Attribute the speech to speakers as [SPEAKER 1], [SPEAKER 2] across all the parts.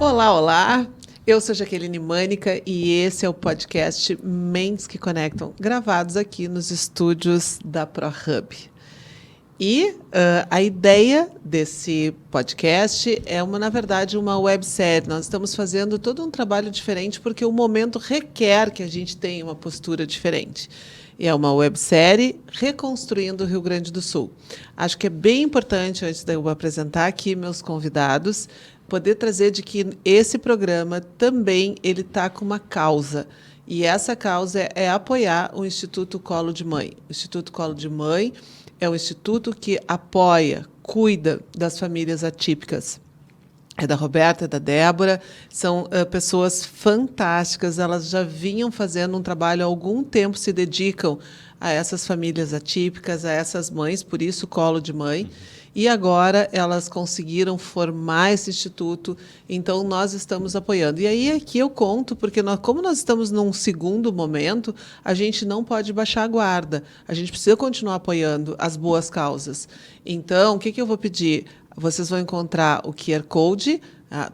[SPEAKER 1] Olá, olá! Eu sou Jaqueline Mânica e esse é o podcast Mentes que Conectam, gravados aqui nos estúdios da ProHub. E a ideia desse podcast é, na verdade, uma websérie. Nós estamos fazendo todo um trabalho diferente porque o momento requer que a gente tenha uma postura diferente. E é uma websérie reconstruindo o Rio Grande do Sul. Acho que é bem importante, antes de eu apresentar aqui meus convidados, poder trazer de que esse programa também ele está com uma causa. E essa causa é apoiar o Instituto Colo de Mãe. O Instituto Colo de Mãe é um instituto que apoia, cuida das famílias atípicas. É da Roberta, é da Débora, são pessoas fantásticas, elas já vinham fazendo um trabalho há algum tempo, se dedicam a essas famílias atípicas, a essas mães, por isso Colo de Mãe. E agora elas conseguiram formar esse instituto, então nós estamos apoiando. E aí aqui eu conto, porque como nós estamos num segundo momento, a gente não pode baixar a guarda, a gente precisa continuar apoiando as boas causas. Então, o que eu vou pedir? Vocês vão encontrar o QR Code,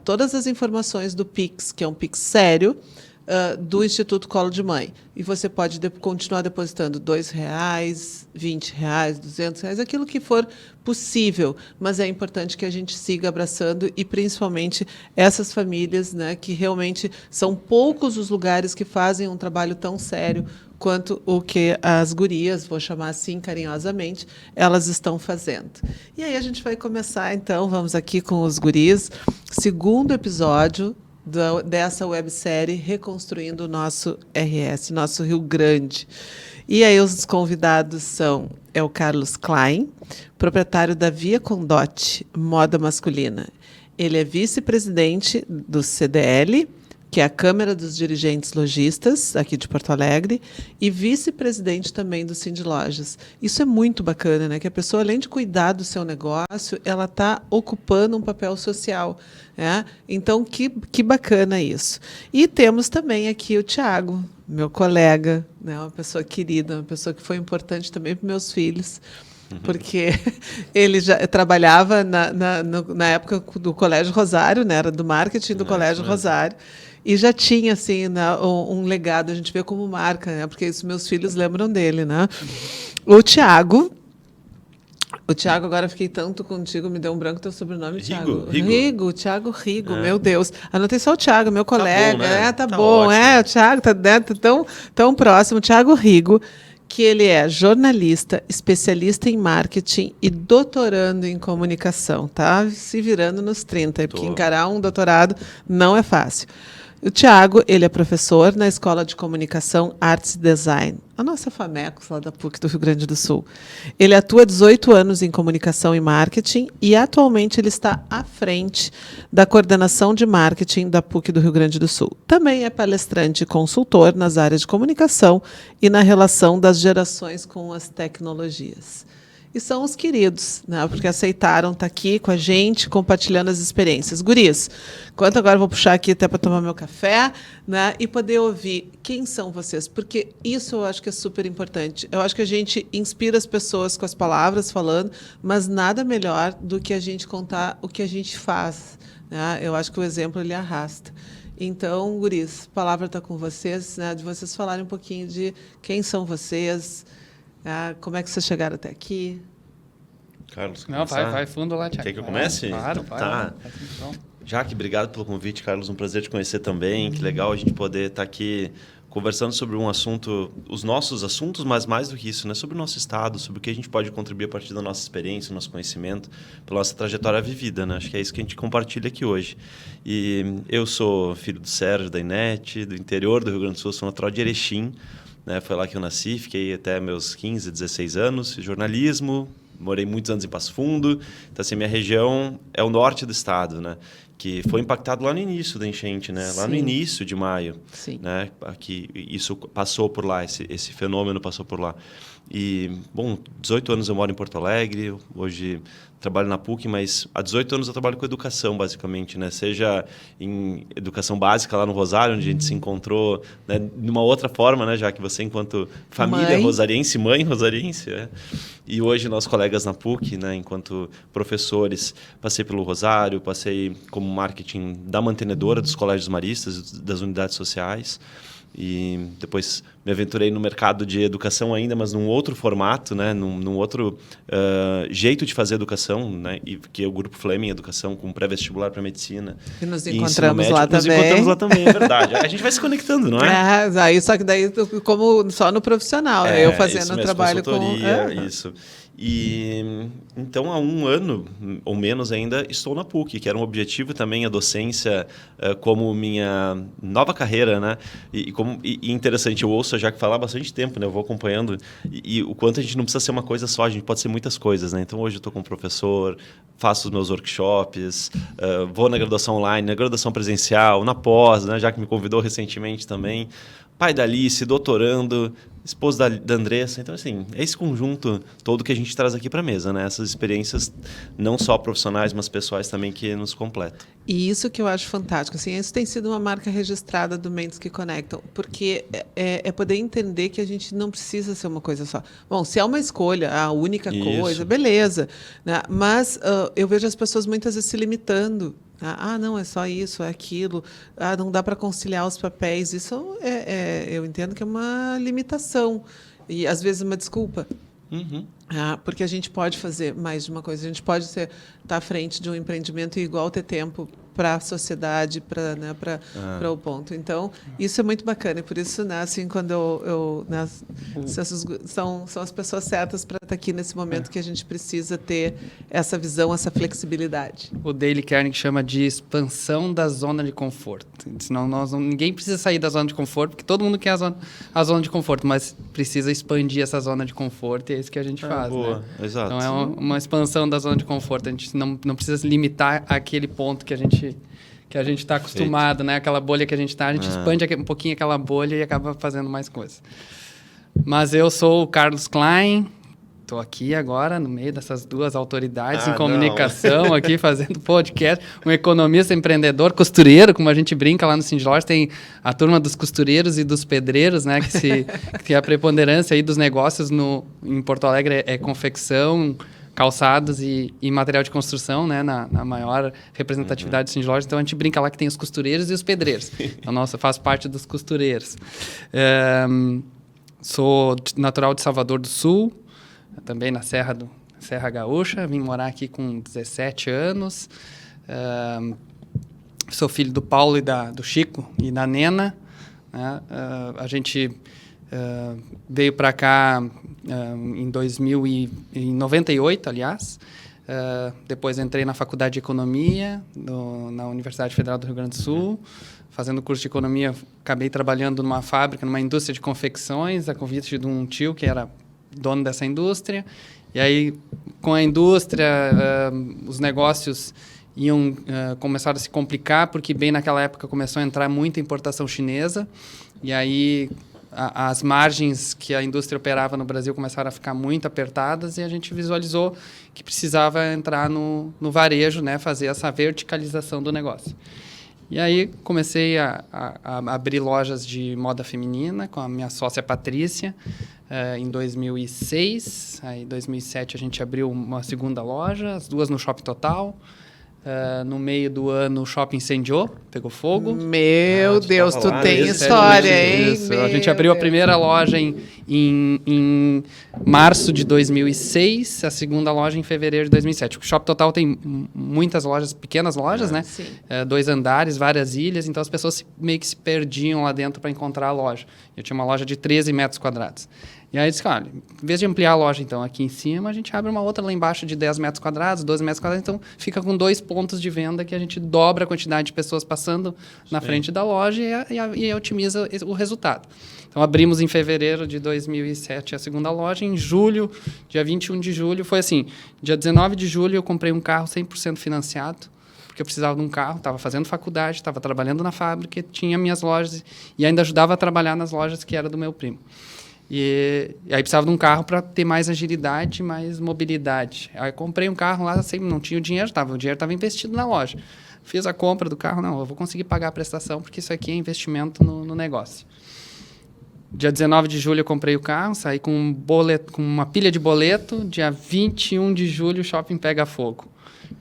[SPEAKER 1] todas as informações do Pix, que é um Pix sério, do Instituto Colo de Mãe. E você pode continuar depositando R$2, R$20, R$200, aquilo que for possível. Mas é importante que a gente siga abraçando e, principalmente, essas famílias, né, que realmente são poucos os lugares que fazem um trabalho tão sério quanto o que as gurias, vou chamar assim carinhosamente, elas estão fazendo. E aí a gente vai começar, então, vamos aqui com os guris, segundo episódio dessa websérie Reconstruindo o Nosso RS, nosso Rio Grande. E aí os convidados são o Carlos Klein, proprietário da Via Condote Moda Masculina. Ele é vice-presidente do CDL, que é a Câmara dos Dirigentes Lojistas, aqui de Porto Alegre, e vice-presidente também do Cindy Lojas. Isso é muito bacana, né? Que a pessoa, além de cuidar do seu negócio, ela está ocupando um papel social. Né? Então, que bacana isso. E temos também aqui o Thiago, meu colega, né? Uma pessoa querida, uma pessoa que foi importante também para meus filhos, porque ele já trabalhava na época do Colégio Rosário, né? Era do marketing do Colégio Rosário, e já tinha assim, né, um legado, a gente vê como marca, né? Porque isso meus filhos lembram dele. Né? O Thiago, agora fiquei tanto contigo, me deu um branco teu sobrenome, Thiago. Thiago Rigo, meu Deus. Anotei só o Thiago, meu colega. Tá bom, né? Tá bom. O Thiago tá dentro, tão próximo. Thiago Rigo, que ele é jornalista, especialista em marketing e doutorando em comunicação, tá? Se virando nos 30, porque encarar um doutorado não é fácil. O Thiago, ele é professor na Escola de Comunicação, Artes e Design, a nossa Famecos, lá da PUC do Rio Grande do Sul. Ele atua há 18 anos em comunicação e marketing e atualmente ele está à frente da coordenação de marketing da PUC do Rio Grande do Sul. Também é palestrante e consultor nas áreas de comunicação e na relação das gerações com as tecnologias. E são os queridos, né? Porque aceitaram estar aqui com a gente, compartilhando as experiências. Guris, enquanto agora eu vou puxar aqui até para tomar meu café, né? E poder ouvir quem são vocês, porque isso eu acho que é super importante. Eu acho que a gente inspira as pessoas com as palavras, falando, mas nada melhor do que a gente contar o que a gente faz. Né? Eu acho que o exemplo ele arrasta. Então, guris, a palavra está com vocês, né? De vocês falarem um pouquinho de quem são vocês, como é que vocês chegaram até aqui?
[SPEAKER 2] Carlos,
[SPEAKER 3] não, vai fundo lá, Thiago.
[SPEAKER 2] Quer que eu comece?
[SPEAKER 3] Claro,
[SPEAKER 2] tá. Jaque, obrigado pelo convite, Carlos. Um prazer te conhecer também. Que legal a gente poder estar aqui conversando sobre um assunto, os nossos assuntos, mas mais do que isso, né? Sobre o nosso estado, sobre o que a gente pode contribuir a partir da nossa experiência, do nosso conhecimento, pela nossa trajetória vivida, né? Acho que é isso que a gente compartilha aqui hoje. E eu sou filho do Sérgio, da Inete, do interior do Rio Grande do Sul, sou natural de Erechim. Né? Foi lá que eu nasci, fiquei até meus 15, 16 anos, fiz jornalismo, morei muitos anos em Passo Fundo. Então, assim, minha região é o norte do estado, né? Que foi impactado lá no início da enchente, né? Lá no início de maio.
[SPEAKER 1] Sim.
[SPEAKER 2] Né? Aqui, isso passou por lá, esse fenômeno passou por lá. E, bom, 18 anos eu moro em Porto Alegre, hoje trabalho na PUC, mas há 18 anos eu trabalho com educação, basicamente, né? Seja em educação básica lá no Rosário, onde a gente se encontrou, né? De uma outra forma, né? Já que você, enquanto família rosariense, mãe rosariense, e hoje nós colegas na PUC, né? Enquanto professores, passei pelo Rosário, passei como marketing da mantenedora, dos colégios maristas, das unidades sociais. E depois me aventurei no mercado de educação ainda, mas num outro formato, né? num outro jeito de fazer educação, né? Que é o Grupo Fleming Educação, com pré-vestibular para medicina.
[SPEAKER 1] E nos encontramos lá também.
[SPEAKER 2] Nos encontramos lá também, é verdade. A gente vai se conectando, não é?
[SPEAKER 1] Aí, só que daí, como só no profissional, eu fazendo um trabalho com...
[SPEAKER 2] Isso. E então, há 1 ano, ou menos ainda, estou na PUC, que era um objetivo também, a docência como minha nova carreira, né? E interessante, eu ouço já que falar há bastante tempo, né? Eu vou acompanhando, e o quanto a gente não precisa ser uma coisa só, a gente pode ser muitas coisas, né? Então, hoje eu estou como professor, faço os meus workshops, vou na graduação online, na graduação presencial, na pós, né? Já que me convidou recentemente também. Pai da Alice, doutorando, esposa da Andressa. Então, assim, é esse conjunto todo que a gente traz aqui para a mesa, né? Essas experiências não só profissionais, mas pessoais também que nos completam. E
[SPEAKER 1] isso que eu acho fantástico. Assim, isso tem sido uma marca registrada do Mentes que Conectam, porque é poder entender que a gente não precisa ser uma coisa só. Bom, se é uma escolha, a única coisa, beleza. Né? Mas eu vejo as pessoas muitas vezes se limitando. Não, é só isso, é aquilo. Não dá para conciliar os papéis. Isso eu entendo que é uma limitação. E, às vezes, uma desculpa.
[SPEAKER 2] Uhum.
[SPEAKER 1] Porque a gente pode fazer mais de uma coisa. A gente pode estar à frente de um empreendimento e igual ter tempo para a sociedade, para o ponto. Então, isso é muito bacana. E por isso, né, assim, quando são as pessoas certas para estar aqui nesse momento que a gente precisa ter essa visão, essa flexibilidade.
[SPEAKER 3] O Dale Carnegie chama de expansão da zona de conforto. Senão ninguém precisa sair da zona de conforto, porque todo mundo quer a zona de conforto, mas precisa expandir essa zona de conforto e é isso que a gente faz.
[SPEAKER 2] Boa,
[SPEAKER 3] né?
[SPEAKER 2] Exato.
[SPEAKER 3] Então, é uma expansão da zona de conforto. A gente não precisa limitar aquele ponto que a gente está acostumado, né? Aquela bolha que a gente está, a gente expande um pouquinho aquela bolha e acaba fazendo mais coisas. Mas eu sou o Carlos Klein, estou aqui agora no meio dessas duas autoridades em comunicação, aqui fazendo podcast, um economista empreendedor, costureiro, como a gente brinca lá no Sindlord, tem a turma dos costureiros e dos pedreiros, né? Que a preponderância aí dos negócios em Porto Alegre é confecção, calçados e material de construção, né, na maior representatividade do Sindlord. Então, a gente brinca lá que tem os costureiros e os pedreiros. Então, eu faço parte dos costureiros. Sou natural de Salvador do Sul, também na Serra Gaúcha. Vim morar aqui com 17 anos. Sou filho do Paulo e do Chico e da Nena. Né? A gente veio para cá em 98, aliás. Depois entrei na Faculdade de Economia na Universidade Federal do Rio Grande do Sul. Fazendo curso de Economia, acabei trabalhando numa fábrica, numa indústria de confecções, a convite de um tio que era dono dessa indústria. E aí, com a indústria, os negócios começaram a se complicar, porque bem naquela época começou a entrar muita importação chinesa. E aí as margens que a indústria operava no Brasil começaram a ficar muito apertadas e a gente visualizou que precisava entrar no varejo, né, fazer essa verticalização do negócio. E aí comecei a abrir lojas de moda feminina com a minha sócia Patrícia em 2006. Aí em 2007 a gente abriu uma segunda loja, as duas no Shopping Total. No meio do ano o shopping incendiou, pegou fogo.
[SPEAKER 1] Meu Deus, tu tem história, hein?
[SPEAKER 3] A gente abriu a primeira loja em março de 2006, a segunda loja em fevereiro de 2007. O Shopping Total tem muitas lojas, pequenas lojas, né? 2 andares, várias ilhas, então as pessoas meio que se perdiam lá dentro para encontrar a loja. Eu tinha uma loja de 13 metros quadrados. E aí disse, olha, em vez de ampliar a loja, então, aqui em cima, a gente abre uma outra lá embaixo de 10 metros quadrados, 12 metros quadrados, então fica com 2 pontos de venda que a gente dobra a quantidade de pessoas passando na frente da loja e otimiza o resultado. Então, abrimos em fevereiro de 2007 a segunda loja, em julho, dia 21 de julho, foi assim, dia 19 de julho eu comprei um carro 100% financiado, porque eu precisava de um carro, estava fazendo faculdade, estava trabalhando na fábrica, tinha minhas lojas e ainda ajudava a trabalhar nas lojas que era do meu primo. E aí precisava de um carro para ter mais agilidade, mais mobilidade. Aí comprei um carro lá, sempre não tinha o dinheiro estava investido na loja. Fiz a compra do carro, eu vou conseguir pagar a prestação, porque isso aqui é investimento no negócio. Dia 19 de julho eu comprei o carro, saí com uma pilha de boleto, dia 21 de julho o shopping pega fogo.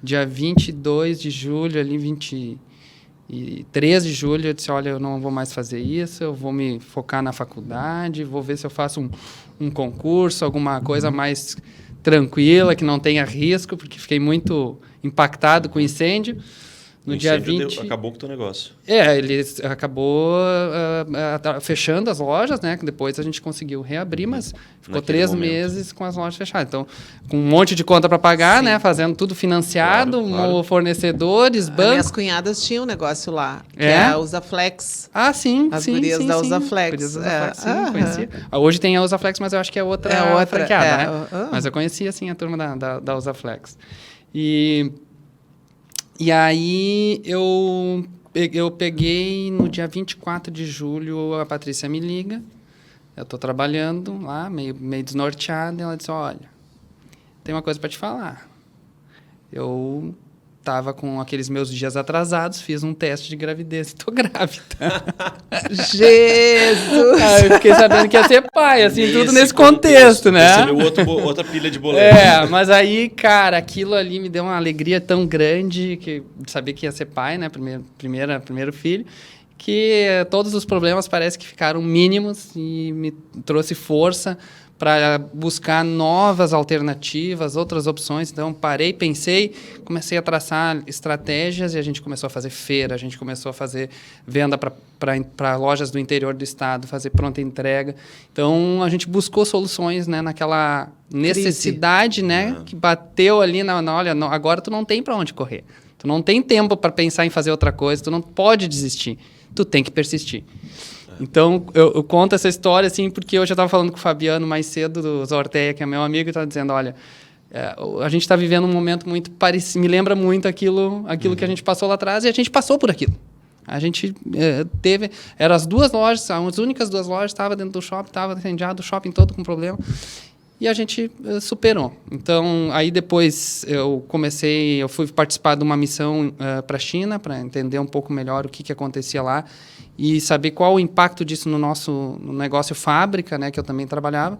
[SPEAKER 3] dia 22 de julho, ali 23 de julho, eu disse, olha, eu não vou mais fazer isso, eu vou me focar na faculdade, vou ver se eu faço um concurso, alguma coisa mais tranquila, que não tenha risco, porque fiquei muito impactado com o incêndio. No dia 20...
[SPEAKER 2] acabou com o teu negócio.
[SPEAKER 3] Ele acabou fechando as lojas, né? Que depois a gente conseguiu reabrir, mas ficou 3 meses com as lojas fechadas. Então, com um monte de conta para pagar, sim, né? Fazendo tudo financiado, claro. Fornecedores, bancos.
[SPEAKER 1] Minhas cunhadas tinham um negócio lá, que é a Usaflex.
[SPEAKER 3] Ah, sim.
[SPEAKER 1] As gurias da Usaflex.
[SPEAKER 3] Gurias da Usaflex, sim, conhecia. Hoje tem a Usaflex, mas eu acho que é outra franqueada, né? Mas eu conhecia, sim, a turma da Usaflex. E aí eu peguei no dia 24 de julho, a Patrícia me liga, eu estou trabalhando lá, meio desnorteada, e ela disse, olha, tem uma coisa para te falar. Eu estava com aqueles meus dias atrasados, fiz um teste de gravidez e estou grávida.
[SPEAKER 1] Jesus!
[SPEAKER 3] Aí eu fiquei sabendo que ia ser pai, assim, tudo nesse contexto, né?
[SPEAKER 2] Recebeu outra pilha de boleto.
[SPEAKER 3] Mas aí, cara, aquilo ali me deu uma alegria tão grande de saber que ia ser pai, né? Primeiro filho, que todos os problemas parece que ficaram mínimos e me trouxe força para buscar novas alternativas, outras opções. Então, parei, pensei, comecei a traçar estratégias e a gente começou a fazer feira, a gente começou a fazer venda para lojas do interior do estado, fazer pronta entrega. Então, a gente buscou soluções, né, naquela necessidade, né, que bateu ali olha, agora tu não tem para onde correr. Tu não tem tempo para pensar em fazer outra coisa, tu não pode desistir, tu tem que persistir. Então, eu conto essa história, assim, porque eu já estava falando com o Fabiano mais cedo, do Zorteia, que é meu amigo, e estava dizendo, olha, a gente está vivendo um momento muito parecido, me lembra muito aquilo que a gente passou lá atrás, e a gente passou por aquilo. A gente eram as duas lojas, as únicas 2 lojas, estava dentro do shopping, estava incendiado, o shopping todo com problema, e a gente superou. Então, aí depois eu fui participar de uma missão para a China, para entender um pouco melhor o que acontecia lá, e saber qual o impacto disso no negócio fábrica, né, que eu também trabalhava.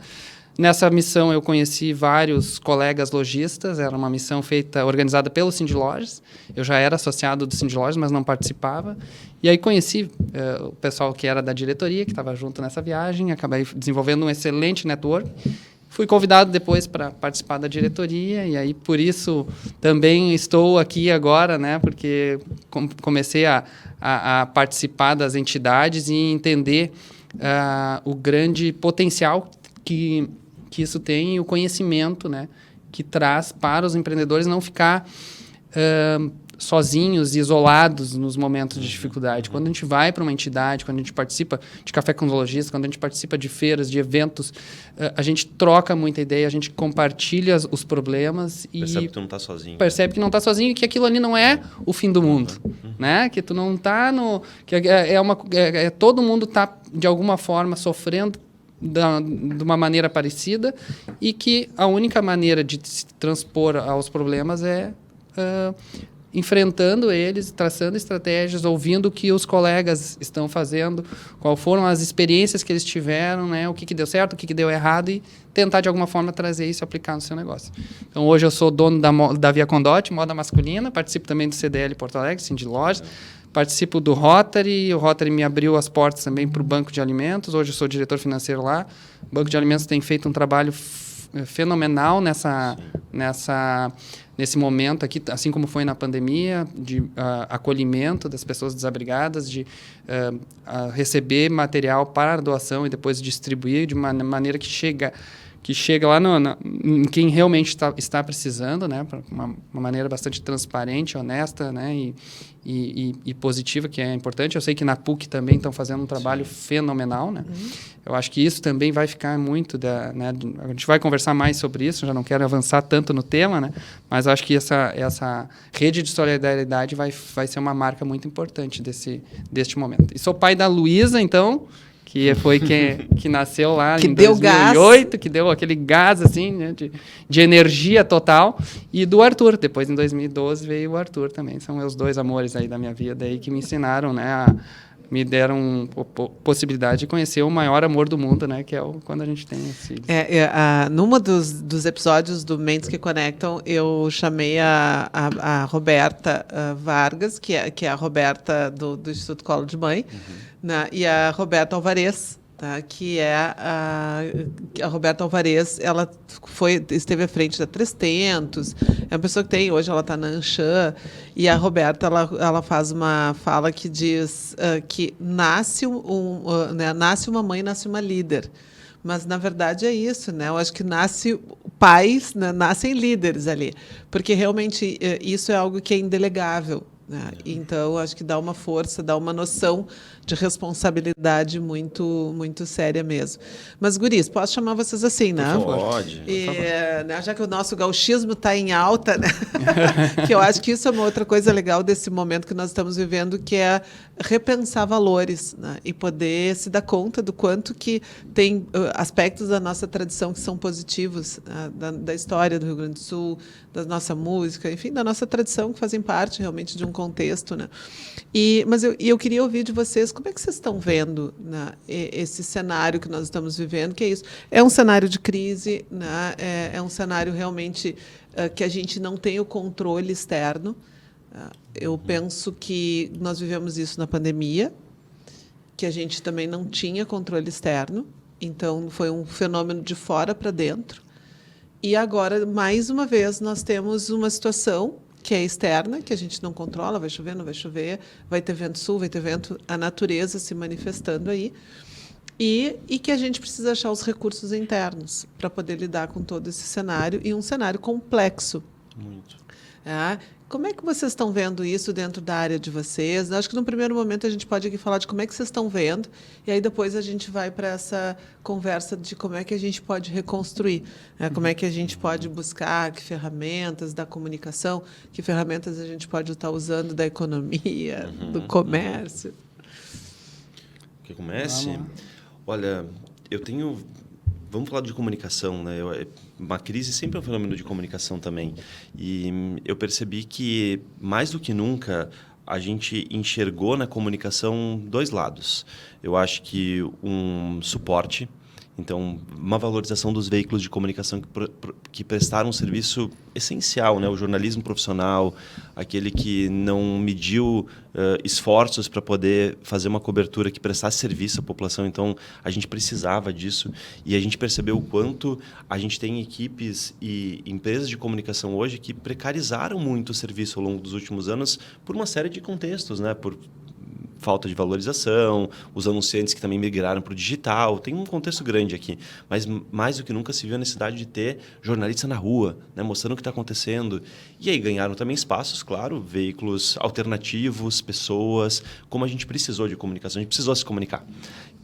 [SPEAKER 3] Nessa missão eu conheci vários colegas lojistas, era uma missão organizada pelo Cindy Lojas. Eu já era associado do Cindy Lojas, mas não participava. E aí conheci o pessoal que era da diretoria, que estava junto nessa viagem, acabei desenvolvendo um excelente network. Fui convidado depois para participar da diretoria e aí, por isso, também estou aqui agora, né? Porque comecei a participar das entidades e entender o grande potencial que isso tem e o conhecimento, né, que traz para os empreendedores não ficar sozinhos e isolados nos momentos de dificuldade. Quando a gente vai para uma entidade, quando a gente participa de café com os lojistas, quando a gente participa de feiras, de eventos, a gente troca muita ideia, a gente compartilha os problemas e
[SPEAKER 2] percebe que tu não está sozinho.
[SPEAKER 3] Percebe que não está sozinho e que aquilo ali não é o fim do mundo, né? Que tu não está todo mundo está de alguma forma sofrendo de uma maneira parecida e que a única maneira de se transpor aos problemas é enfrentando eles, traçando estratégias, ouvindo o que os colegas estão fazendo, quais foram as experiências que eles tiveram, né, o que deu certo, o que deu errado e tentar de alguma forma trazer isso e aplicar no seu negócio. Então hoje eu sou dono da Via Condote, moda masculina, participo também do CDL Porto Alegre, Cindy Lojas, participo do Rotary, o Rotary me abriu as portas também para o Banco de Alimentos, hoje eu sou diretor financeiro lá. O Banco de Alimentos tem feito um trabalho fenomenal nesse momento aqui, assim como foi na pandemia, de acolhimento das pessoas desabrigadas, de receber material para doação e depois distribuir de uma maneira que chega lá em quem realmente está precisando, né, uma maneira bastante transparente, honesta, né, e positiva, que é importante. Eu sei que na PUC também estão fazendo um trabalho fenomenal, né? Eu acho que isso também vai ficar muito né, a gente vai conversar mais sobre isso, já não quero avançar tanto no tema, né, mas eu acho que essa rede de solidariedade vai ser uma marca muito importante deste momento. E sou pai da Luísa, então, que foi que nasceu lá em 2008, que deu aquele gás assim, né, de energia total, e do Arthur. Depois, em 2012, veio o Arthur também. São meus 2 amores aí da minha vida aí, que me ensinaram, né, me deram possibilidade de conhecer o maior amor do mundo, né? Que é quando a gente tem os filhos.
[SPEAKER 1] Numa dos episódios do Mentes que Conectam, eu chamei a Roberta Vargas, que é a Roberta do Instituto Colo de Mãe, né, e a Roberta Alvarez, tá, que é a Roberta Alvarez. Ela esteve à frente da 300, é uma pessoa que hoje ela está na Anshan, e a Roberta ela faz uma fala que diz que nasce uma mãe, nasce uma líder. Mas, na verdade, é isso, né? Eu acho que pais, né, nascem líderes ali, porque realmente isso é algo que é indelegável, né? Então, acho que dá uma força, dá uma noção de responsabilidade muito, muito séria mesmo. Mas, guris, posso chamar vocês assim, né?
[SPEAKER 2] Pode.
[SPEAKER 1] Né, já que o nosso gauchismo está em alta, né? Que eu acho que isso é uma outra coisa legal desse momento que nós estamos vivendo, que é repensar valores, né? E poder se dar conta do quanto que tem aspectos da nossa tradição que são positivos, né? Da história do Rio Grande do Sul, da nossa música, enfim, da nossa tradição, que fazem parte realmente de um contexto, né? Mas eu queria ouvir de vocês, como é que vocês estão vendo, né, esse cenário que nós estamos vivendo, que é isso? É um cenário de crise, né? É um cenário realmente que a gente não tem o controle externo. Eu penso que nós vivemos isso na pandemia, que a gente também não tinha controle externo, então foi um fenômeno de fora para dentro. E agora, mais uma vez, nós temos uma situação que é externa, que a gente não controla, vai chover, não vai chover, vai ter vento sul, vai ter vento, a natureza se manifestando aí, e que a gente precisa achar os recursos internos para poder lidar com todo esse cenário, e um cenário complexo.
[SPEAKER 2] Muito.
[SPEAKER 1] Como é que vocês estão vendo isso dentro da área de vocês? Acho que, no primeiro momento, a gente pode aqui falar de como é que vocês estão vendo, e aí depois a gente vai para essa conversa de como é que a gente pode reconstruir, né? Como é que a gente pode buscar, que ferramentas da comunicação, que ferramentas a gente pode estar usando da economia, do comércio.
[SPEAKER 2] Que comece? Olha, vamos falar de comunicação, né? Uma crise sempre é um fenômeno de comunicação também. E eu percebi que, mais do que nunca, a gente enxergou na comunicação dois lados. Eu acho que um suporte, então, uma valorização dos veículos de comunicação que prestaram um serviço essencial, né? O jornalismo profissional, aquele que não mediu esforços para poder fazer uma cobertura que prestasse serviço à população. Então, a gente precisava disso, e a gente percebeu o quanto a gente tem equipes e empresas de comunicação hoje que precarizaram muito o serviço ao longo dos últimos anos por uma série de contextos, né? Por falta de valorização, os anunciantes que também migraram para o digital. Tem um contexto grande aqui, mas mais do que nunca se viu a necessidade de ter jornalista na rua, né, mostrando o que está acontecendo. E aí ganharam também espaços, claro, veículos alternativos, pessoas, como a gente precisou de comunicação, a gente precisou se comunicar.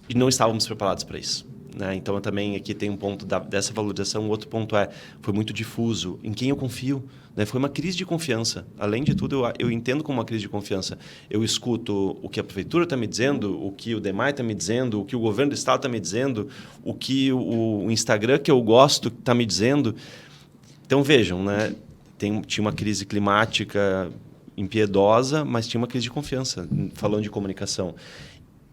[SPEAKER 2] E não estávamos preparados para isso. Né? Então, também aqui tem um ponto dessa valorização. O outro ponto foi muito difuso. Em quem eu confio? Né? Foi uma crise de confiança. Além de tudo, eu entendo como uma crise de confiança. Eu escuto o que a prefeitura está me dizendo, o que o DEMAI está me dizendo, o que o governo do estado está me dizendo, o que o Instagram que eu gosto está me dizendo. Então, vejam, né? Tinha uma crise climática impiedosa, mas tinha uma crise de confiança, falando de comunicação.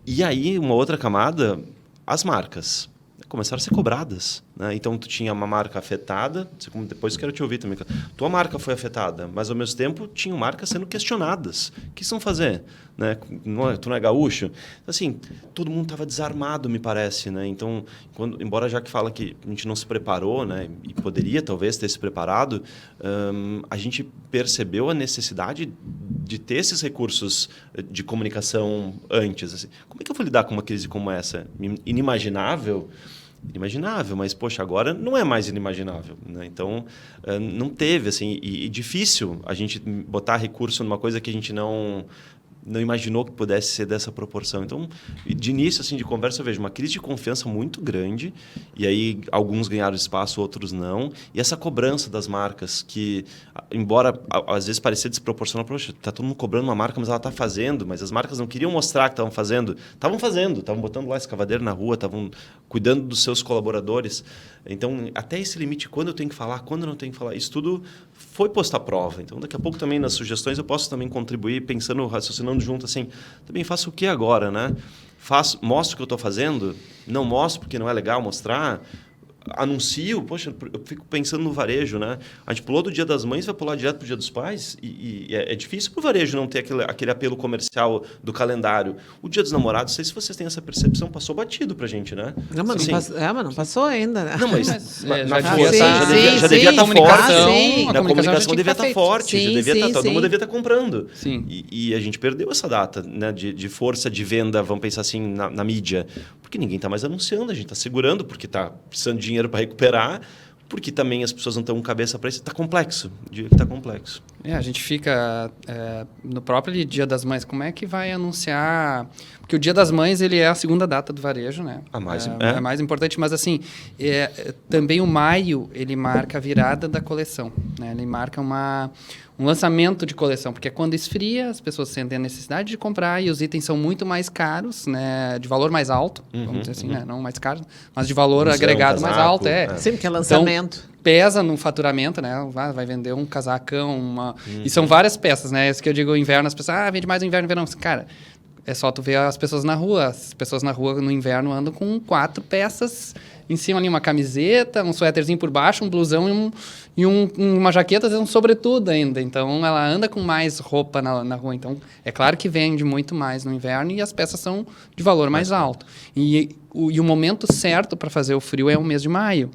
[SPEAKER 2] E aí, uma outra camada, as marcas começaram a ser cobradas, né? Então, tu tinha uma marca afetada, depois quero te ouvir também. Tua marca foi afetada, mas, ao mesmo tempo, tinham marcas sendo questionadas. O que estão fazendo? Né? Tu não é gaúcho? Assim, todo mundo estava desarmado, me parece. Né? Então, embora já que fala que a gente não se preparou, né? E poderia, talvez, ter se preparado, a gente percebeu a necessidade de ter esses recursos de comunicação antes. Assim. Como é que eu vou lidar com uma crise como essa? Inimaginável, mas, poxa, agora não é mais inimaginável. Né? Então, não teve, assim, e difícil a gente botar recurso numa coisa que a gente não imaginou que pudesse ser dessa proporção. Então, de início, assim, de conversa, eu vejo uma crise de confiança muito grande, e aí alguns ganharam espaço, outros não. E essa cobrança das marcas, que, embora às vezes parecia desproporcional, poxa, está todo mundo cobrando uma marca, mas ela está fazendo, mas as marcas não queriam mostrar que estavam fazendo, estavam botando lá escavadeira na rua, estavam cuidando dos seus colaboradores. Então, até esse limite, quando eu tenho que falar, quando eu não tenho que falar, isso tudo foi posto à prova. Então, daqui a pouco também nas sugestões eu posso também contribuir pensando, raciocinando remando junto, assim, também faço o que agora, né? Mostro o que eu estou fazendo? Não mostro porque não é legal mostrar? Anuncio, poxa, eu fico pensando no varejo, né? A gente pulou do Dia das Mães, vai pular direto para o Dia dos Pais, e é difícil para o varejo não ter aquele apelo comercial do calendário. O Dia dos Namorados, não sei se vocês têm essa percepção, passou batido para a gente, né?
[SPEAKER 1] Não, mas,
[SPEAKER 2] assim,
[SPEAKER 1] não passou ainda, né?
[SPEAKER 2] Não, mas
[SPEAKER 3] já
[SPEAKER 2] devia estar forte.
[SPEAKER 3] A
[SPEAKER 2] comunicação devia estar forte, todo mundo devia estar comprando.
[SPEAKER 3] Sim.
[SPEAKER 2] E a gente perdeu essa data, né, de força de venda, vamos pensar assim, na mídia. Porque ninguém está mais anunciando, a gente está segurando, porque está precisando de dinheiro para recuperar, porque também as pessoas não estão com cabeça para isso. Está complexo, diria que está complexo.
[SPEAKER 3] A gente fica no próprio Dia das Mães, como é que vai anunciar? Porque o Dia das Mães ele é a segunda data do varejo, né? A mais importante, mas assim, também o maio ele marca a virada da coleção, né? Ele marca um lançamento de coleção, porque é quando esfria, as pessoas sentem a necessidade de comprar e os itens são muito mais caros, né? De valor mais alto, vamos dizer assim, né? Não mais caros, mas de valor agregado mais alto.
[SPEAKER 1] Sim, porque é lançamento.
[SPEAKER 3] Então, pesa no faturamento, né? Vai vender um casacão, e são várias peças, né? Isso que eu digo, inverno, as pessoas, vende mais no inverno, verão. Cara, é só tu ver as pessoas na rua. As pessoas na rua no inverno andam com 4 peças em cima ali, uma camiseta, um suéterzinho por baixo, um blusão e uma jaqueta, às vezes um sobretudo ainda. Então, ela anda com mais roupa na rua. Então, é claro que vende muito mais no inverno e as peças são de valor mais alto. E o momento certo para fazer o frio é o mês de maio.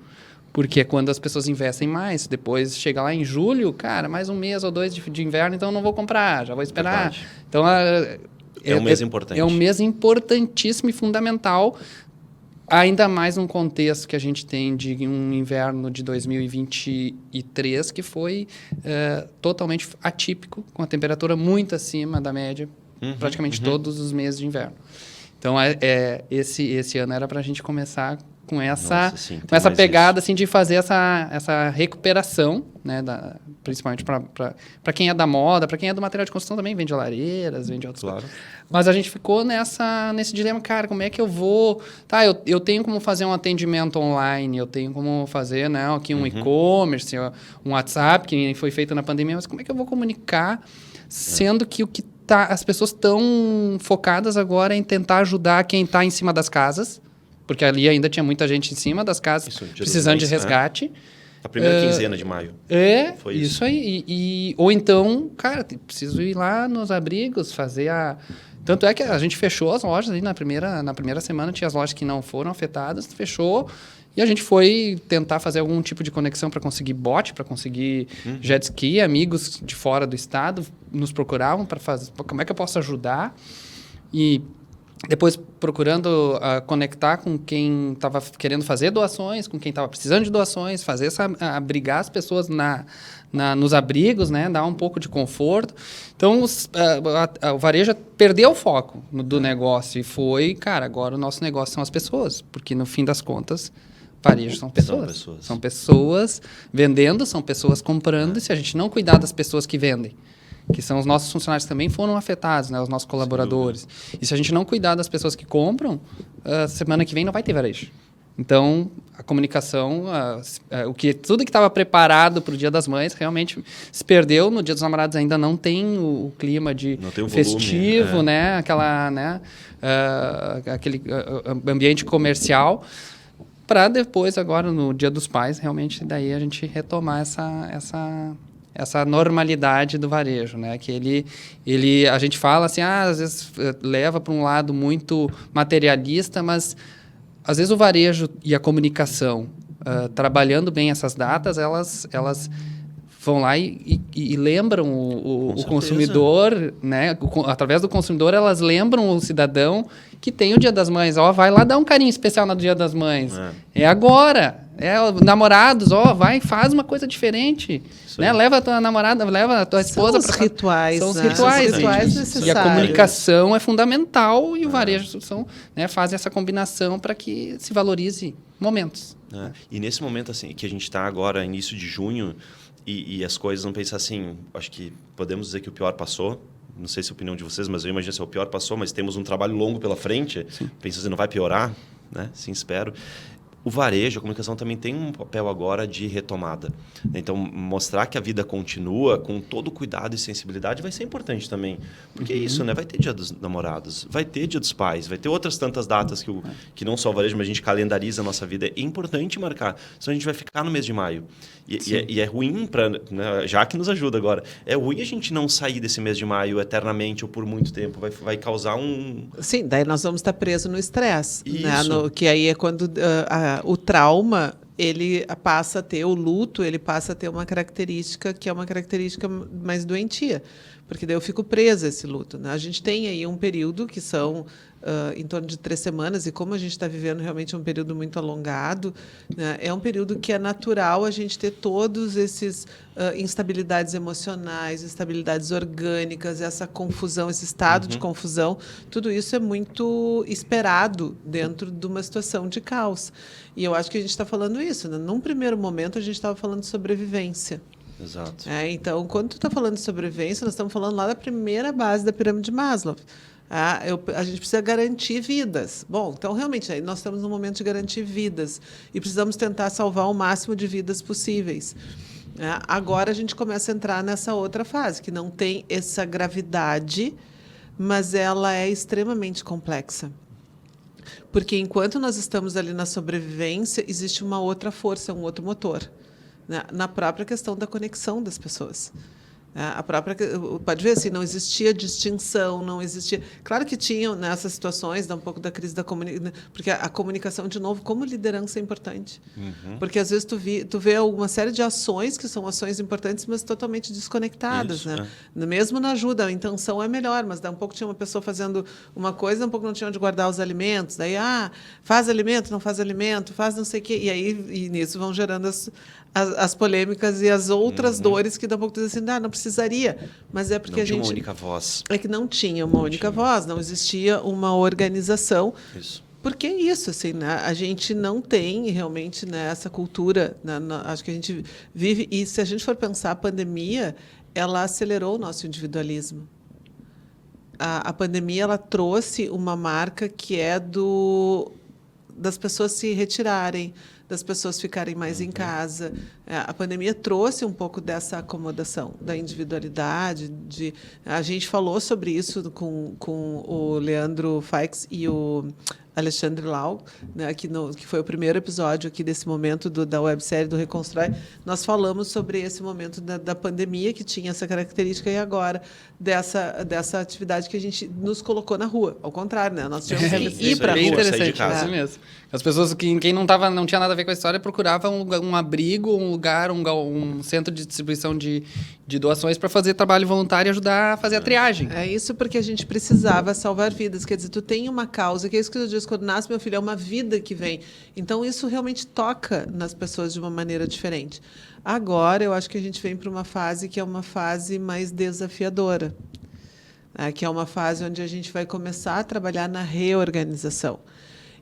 [SPEAKER 3] Porque é quando as pessoas investem mais. Depois chega lá em julho, cara, mais um mês ou 2 de inverno, então eu não vou comprar, já vou esperar.
[SPEAKER 2] Verdade.
[SPEAKER 3] Então,
[SPEAKER 2] é um mês importante.
[SPEAKER 3] É um mês importantíssimo e fundamental, ainda mais num contexto que a gente tem de um inverno de 2023, que foi totalmente atípico, com a temperatura muito acima da média, praticamente todos os meses de inverno. Então, esse ano era para a gente começar com essa pegada assim, de fazer essa recuperação, né, principalmente para quem é da moda, para quem é do material de construção também, vende lareiras, vende outras coisas. Mas a gente ficou nesse dilema, cara, como é que eu vou... Tá, eu tenho como fazer um atendimento online, eu tenho como fazer, né, aqui um e-commerce, um WhatsApp, que foi feito na pandemia, mas como é que eu vou comunicar, sendo que as pessoas estão focadas agora em tentar ajudar quem está em cima das casas, porque ali ainda tinha muita gente em cima das casas precisando de resgate.
[SPEAKER 2] A primeira quinzena de maio.
[SPEAKER 3] Foi isso aí. Ou então, cara, preciso ir lá nos abrigos, fazer Tanto é que a gente fechou as lojas ali na primeira semana, tinha as lojas que não foram afetadas, fechou, e a gente foi tentar fazer algum tipo de conexão para conseguir bote, para conseguir jet ski. Amigos de fora do estado nos procuravam para fazer, como é que eu posso ajudar? E depois procurando conectar com quem estava querendo fazer doações, com quem estava precisando de doações, abrigar as pessoas nos abrigos, né? Dar um pouco de conforto. Então, o varejo perdeu o foco do negócio e foi, cara, agora o nosso negócio são as pessoas, porque no fim das contas, varejo são pessoas. São pessoas vendendo, são pessoas comprando, e se a gente não cuidar das pessoas que vendem, que são os nossos funcionários que também foram afetados, né? Os nossos colaboradores. E se a gente não cuidar das pessoas que compram, semana que vem não vai ter varejo. Então, a comunicação, tudo que estava preparado para o Dia das Mães, realmente se perdeu. No Dia dos Namorados ainda não tem o clima de festivo, volume, né? Aquele ambiente comercial. Para depois, agora, no Dia dos Pais, realmente, daí a gente retomar essa normalidade do varejo, né? Que a gente fala assim, às vezes leva para um lado muito materialista, mas às vezes o varejo e a comunicação, trabalhando bem essas datas, elas vão lá e lembram o consumidor, né? Através do consumidor, elas lembram o cidadão que tem o Dia das Mães. Vai lá dar um carinho especial no Dia das Mães. É agora. Namorados, faz uma coisa diferente. Né? Leva a tua namorada, leva a tua esposa para...
[SPEAKER 1] São os
[SPEAKER 3] né?
[SPEAKER 1] rituais necessários.
[SPEAKER 3] E a comunicação é fundamental e o varejo faz essa combinação para que se valorize momentos.
[SPEAKER 2] E nesse momento assim, que a gente está agora, início de junho, e as coisas não pensam assim, acho que podemos dizer que o pior passou. Não sei se é a opinião de vocês, mas eu imagino que o pior passou, mas temos um trabalho longo pela frente. Pensa assim, não vai piorar, né? Sim, espero. O varejo, a comunicação também tem um papel agora de retomada. Então, mostrar que a vida continua com todo o cuidado e sensibilidade vai ser importante também. Porque é isso, né? Vai ter Dia dos Namorados, vai ter Dia dos Pais, vai ter outras tantas datas que não só o varejo, mas a gente calendariza a nossa vida. É importante marcar, senão a gente vai ficar no mês de maio. E é ruim, né? Já que nos ajuda agora, é ruim a gente não sair desse mês de maio eternamente ou por muito tempo. Vai causar um...
[SPEAKER 1] Sim, daí nós vamos estar presos no estresse. Né?
[SPEAKER 2] Isso.
[SPEAKER 1] Que aí é quando o trauma, ele passa a ter, o luto, ele passa a ter uma característica que é uma característica mais doentia. Porque daí eu fico presa a esse luto. Né? A gente tem aí um período que são em torno de 3 semanas, e como a gente está vivendo realmente um período muito alongado, né? É um período que é natural a gente ter todos esses instabilidades emocionais, instabilidades orgânicas, essa confusão, esse estado de confusão, tudo isso é muito esperado dentro de uma situação de caos. E eu acho que a gente está falando isso. Né? Num primeiro momento, a gente estava falando de sobrevivência.
[SPEAKER 2] Exato.
[SPEAKER 1] Então, quando tu está falando de sobrevivência, nós estamos falando lá da primeira base da pirâmide de Maslow. A gente precisa garantir vidas. Bom, então, realmente, aí nós estamos no momento de garantir vidas e precisamos tentar salvar o máximo de vidas possíveis. Agora, a gente começa a entrar nessa outra fase, que não tem essa gravidade, mas ela é extremamente complexa. Porque, enquanto nós estamos ali na sobrevivência, existe uma outra força, um outro motor, né? Na própria questão da conexão das pessoas. Pode ver assim, não existia distinção, não existia. Claro que tinham nessas situações, dá um pouco da crise da comunicação, porque a comunicação, de novo, como liderança é importante. Porque às vezes tu vê alguma série de ações que são ações importantes, mas totalmente desconectadas. Isso, né? Mesmo na ajuda, a intenção é melhor, mas dá um pouco tinha uma pessoa fazendo uma coisa, um pouco não tinha onde guardar os alimentos. Daí, faz alimento, não faz alimento, faz não sei o quê. E nisso vão gerando as polêmicas e as outras dores que dá um pouco tu diz assim, não precisaria, mas é porque
[SPEAKER 2] não
[SPEAKER 1] a gente
[SPEAKER 2] tinha uma única voz.
[SPEAKER 1] É que não tinha uma única voz, não existia uma organização.
[SPEAKER 2] Isso.
[SPEAKER 1] Porque é isso, assim, né? A gente não tem realmente, né, essa cultura, né? Acho que a gente vive, e se a gente for pensar, a pandemia, ela acelerou o nosso individualismo. A pandemia, ela trouxe uma marca que é das pessoas se retirarem, das pessoas ficarem mais em casa. A pandemia trouxe um pouco dessa acomodação, da individualidade. A gente falou sobre isso com o Leandro Faix e o Alexandre Lau, né, que foi o primeiro episódio aqui desse momento da websérie do Reconstrói. Nós falamos sobre esse momento da pandemia, que tinha essa característica, e agora dessa atividade que a gente nos colocou na rua. Ao contrário, né? Nós tínhamos que ir para a rua.
[SPEAKER 3] É interessante,
[SPEAKER 2] isso
[SPEAKER 3] mesmo. As pessoas, quem não tinha nada a ver com a história, procuravam um abrigo, um lugar, um centro de distribuição de doações para fazer trabalho voluntário e ajudar a fazer a triagem.
[SPEAKER 1] É isso, porque a gente precisava salvar vidas. Quer dizer, tu tem uma causa, que é isso que eu disse, quando nasce meu filho, é uma vida que vem. Então, isso realmente toca nas pessoas de uma maneira diferente. Agora, eu acho que a gente vem para uma fase que é uma fase mais desafiadora, que é uma fase onde a gente vai começar a trabalhar na reorganização.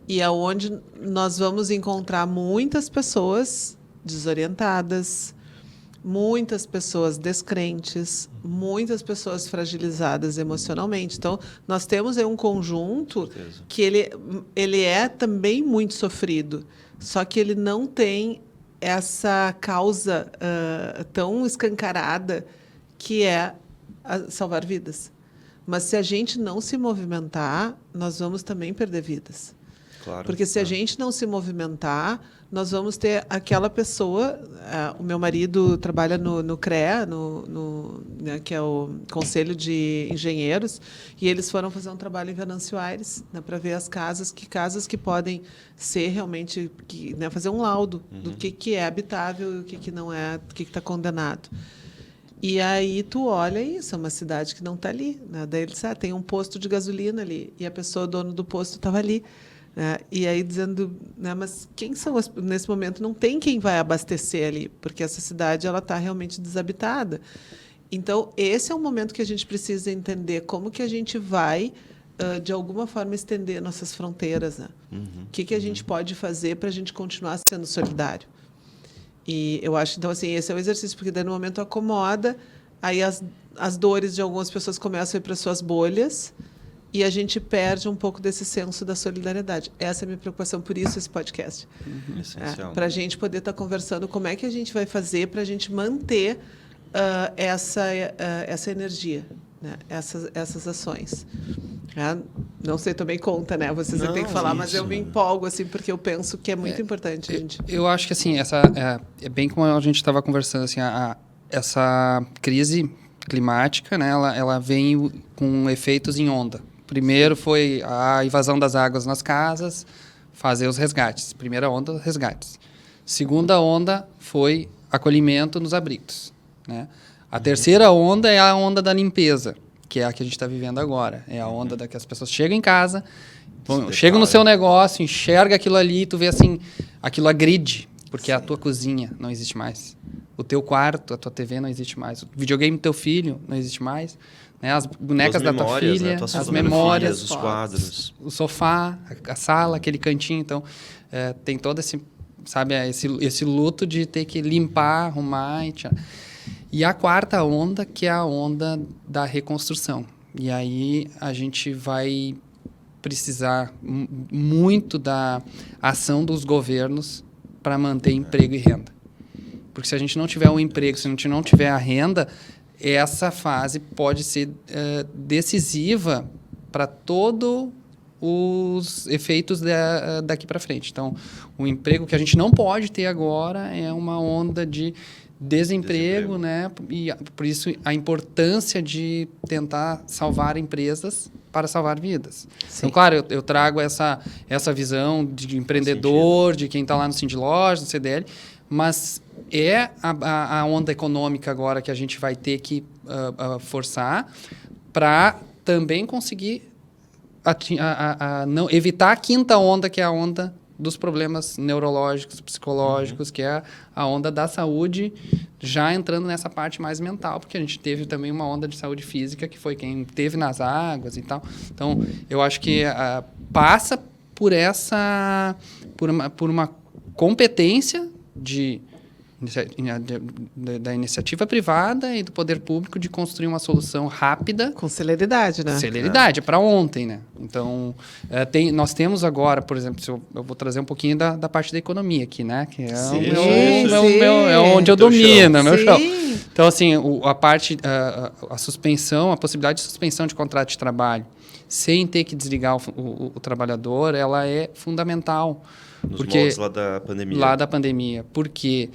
[SPEAKER 1] E é onde nós vamos encontrar muitas pessoas desorientadas, muitas pessoas descrentes, muitas pessoas fragilizadas emocionalmente. Então, nós temos aí um conjunto que ele é também muito sofrido, só que ele não tem essa causa tão escancarada que é salvar vidas. Mas, se a gente não se movimentar, nós vamos também perder vidas.
[SPEAKER 2] Claro,
[SPEAKER 1] porque se a gente não se movimentar, nós vamos ter aquela pessoa... o meu marido trabalha no CREA, né, que é o Conselho de Engenheiros, e eles foram fazer um trabalho em Venâncio Aires, né, para ver as casas que podem ser realmente... né, fazer um laudo do que é habitável e o que não é, o que está condenado. E aí tu olha isso, é uma cidade que não está ali. Né? Daí ele disse, tem um posto de gasolina ali, e a pessoa, o dono do posto, estava ali. E aí dizendo, né, mas quem são nesse momento não tem quem vai abastecer ali, porque essa cidade ela está realmente desabitada. Então esse é um momento que a gente precisa entender como que a gente vai de alguma forma estender nossas fronteiras, né? O que a gente pode fazer para a gente continuar sendo solidário. E eu acho, então, assim, esse é o exercício, porque daí no momento acomoda, aí as dores de algumas pessoas começam a ir para suas bolhas. e a gente perde um pouco desse senso da solidariedade. Essa é a minha preocupação, por isso esse podcast.
[SPEAKER 2] Essencial.
[SPEAKER 1] Para a gente poder estar conversando como é que a gente vai fazer para a gente manter essa energia, né? Essas ações. Não sei, tomei conta, né? Vocês têm que falar, mas eu me empolgo, assim, porque eu penso que é muito importante, gente.
[SPEAKER 3] Eu acho que, assim, é bem como a gente estava conversando, assim, essa crise climática, né? Ela vem com efeitos em onda. Primeiro foi a invasão das águas nas casas, fazer os resgates. Primeira onda, resgates. Segunda onda foi acolhimento nos abrigos, né? A terceira onda é a onda da limpeza, que é a que a gente está vivendo agora. É a onda da que as pessoas chegam em casa, chegam no seu negócio, enxerga aquilo ali, tu vê assim, aquilo agride, porque a tua cozinha não existe mais. O teu quarto, a tua TV não existe mais. O videogame do teu filho não existe mais. Né? As bonecas da tua filha,
[SPEAKER 2] né?
[SPEAKER 3] as memórias,
[SPEAKER 2] os quadros.
[SPEAKER 3] O sofá, a sala, aquele cantinho. Então, tem todo esse, sabe, esse luto de ter que limpar, arrumar e tirar. E a quarta onda, que é a onda da reconstrução. E aí a gente vai precisar muito da ação dos governos para manter emprego e renda. Porque se a gente não tiver um emprego, se a gente não tiver a renda, essa fase pode ser decisiva para todos os efeitos daqui para frente. Então, o emprego que a gente não pode ter agora é uma onda de desemprego, né? E por isso a importância de tentar salvar empresas para salvar vidas. Sim. Então, claro, eu trago essa visão de empreendedor, de quem está lá no Sindloja, no CDL, mas é a onda econômica agora que a gente vai ter que forçar para também conseguir não evitar a quinta onda, que é a onda dos problemas neurológicos, psicológicos, que é a onda da saúde, já entrando nessa parte mais mental, porque a gente teve também uma onda de saúde física, que foi quem teve nas águas e tal. Então, eu acho que passa por uma competência da iniciativa privada e do poder público de construir uma solução rápida.
[SPEAKER 1] Com celeridade, né?
[SPEAKER 3] Celeridade, é para ontem, né? Então, nós temos agora, por exemplo, eu vou trazer um pouquinho da parte da economia aqui, né? Que é é onde eu domino, meu chão. Então, assim, a suspensão, a possibilidade de suspensão de contrato de trabalho, sem ter que desligar o trabalhador, ela é fundamental.
[SPEAKER 2] Nos moldes lá da pandemia.
[SPEAKER 3] Lá da pandemia. Porque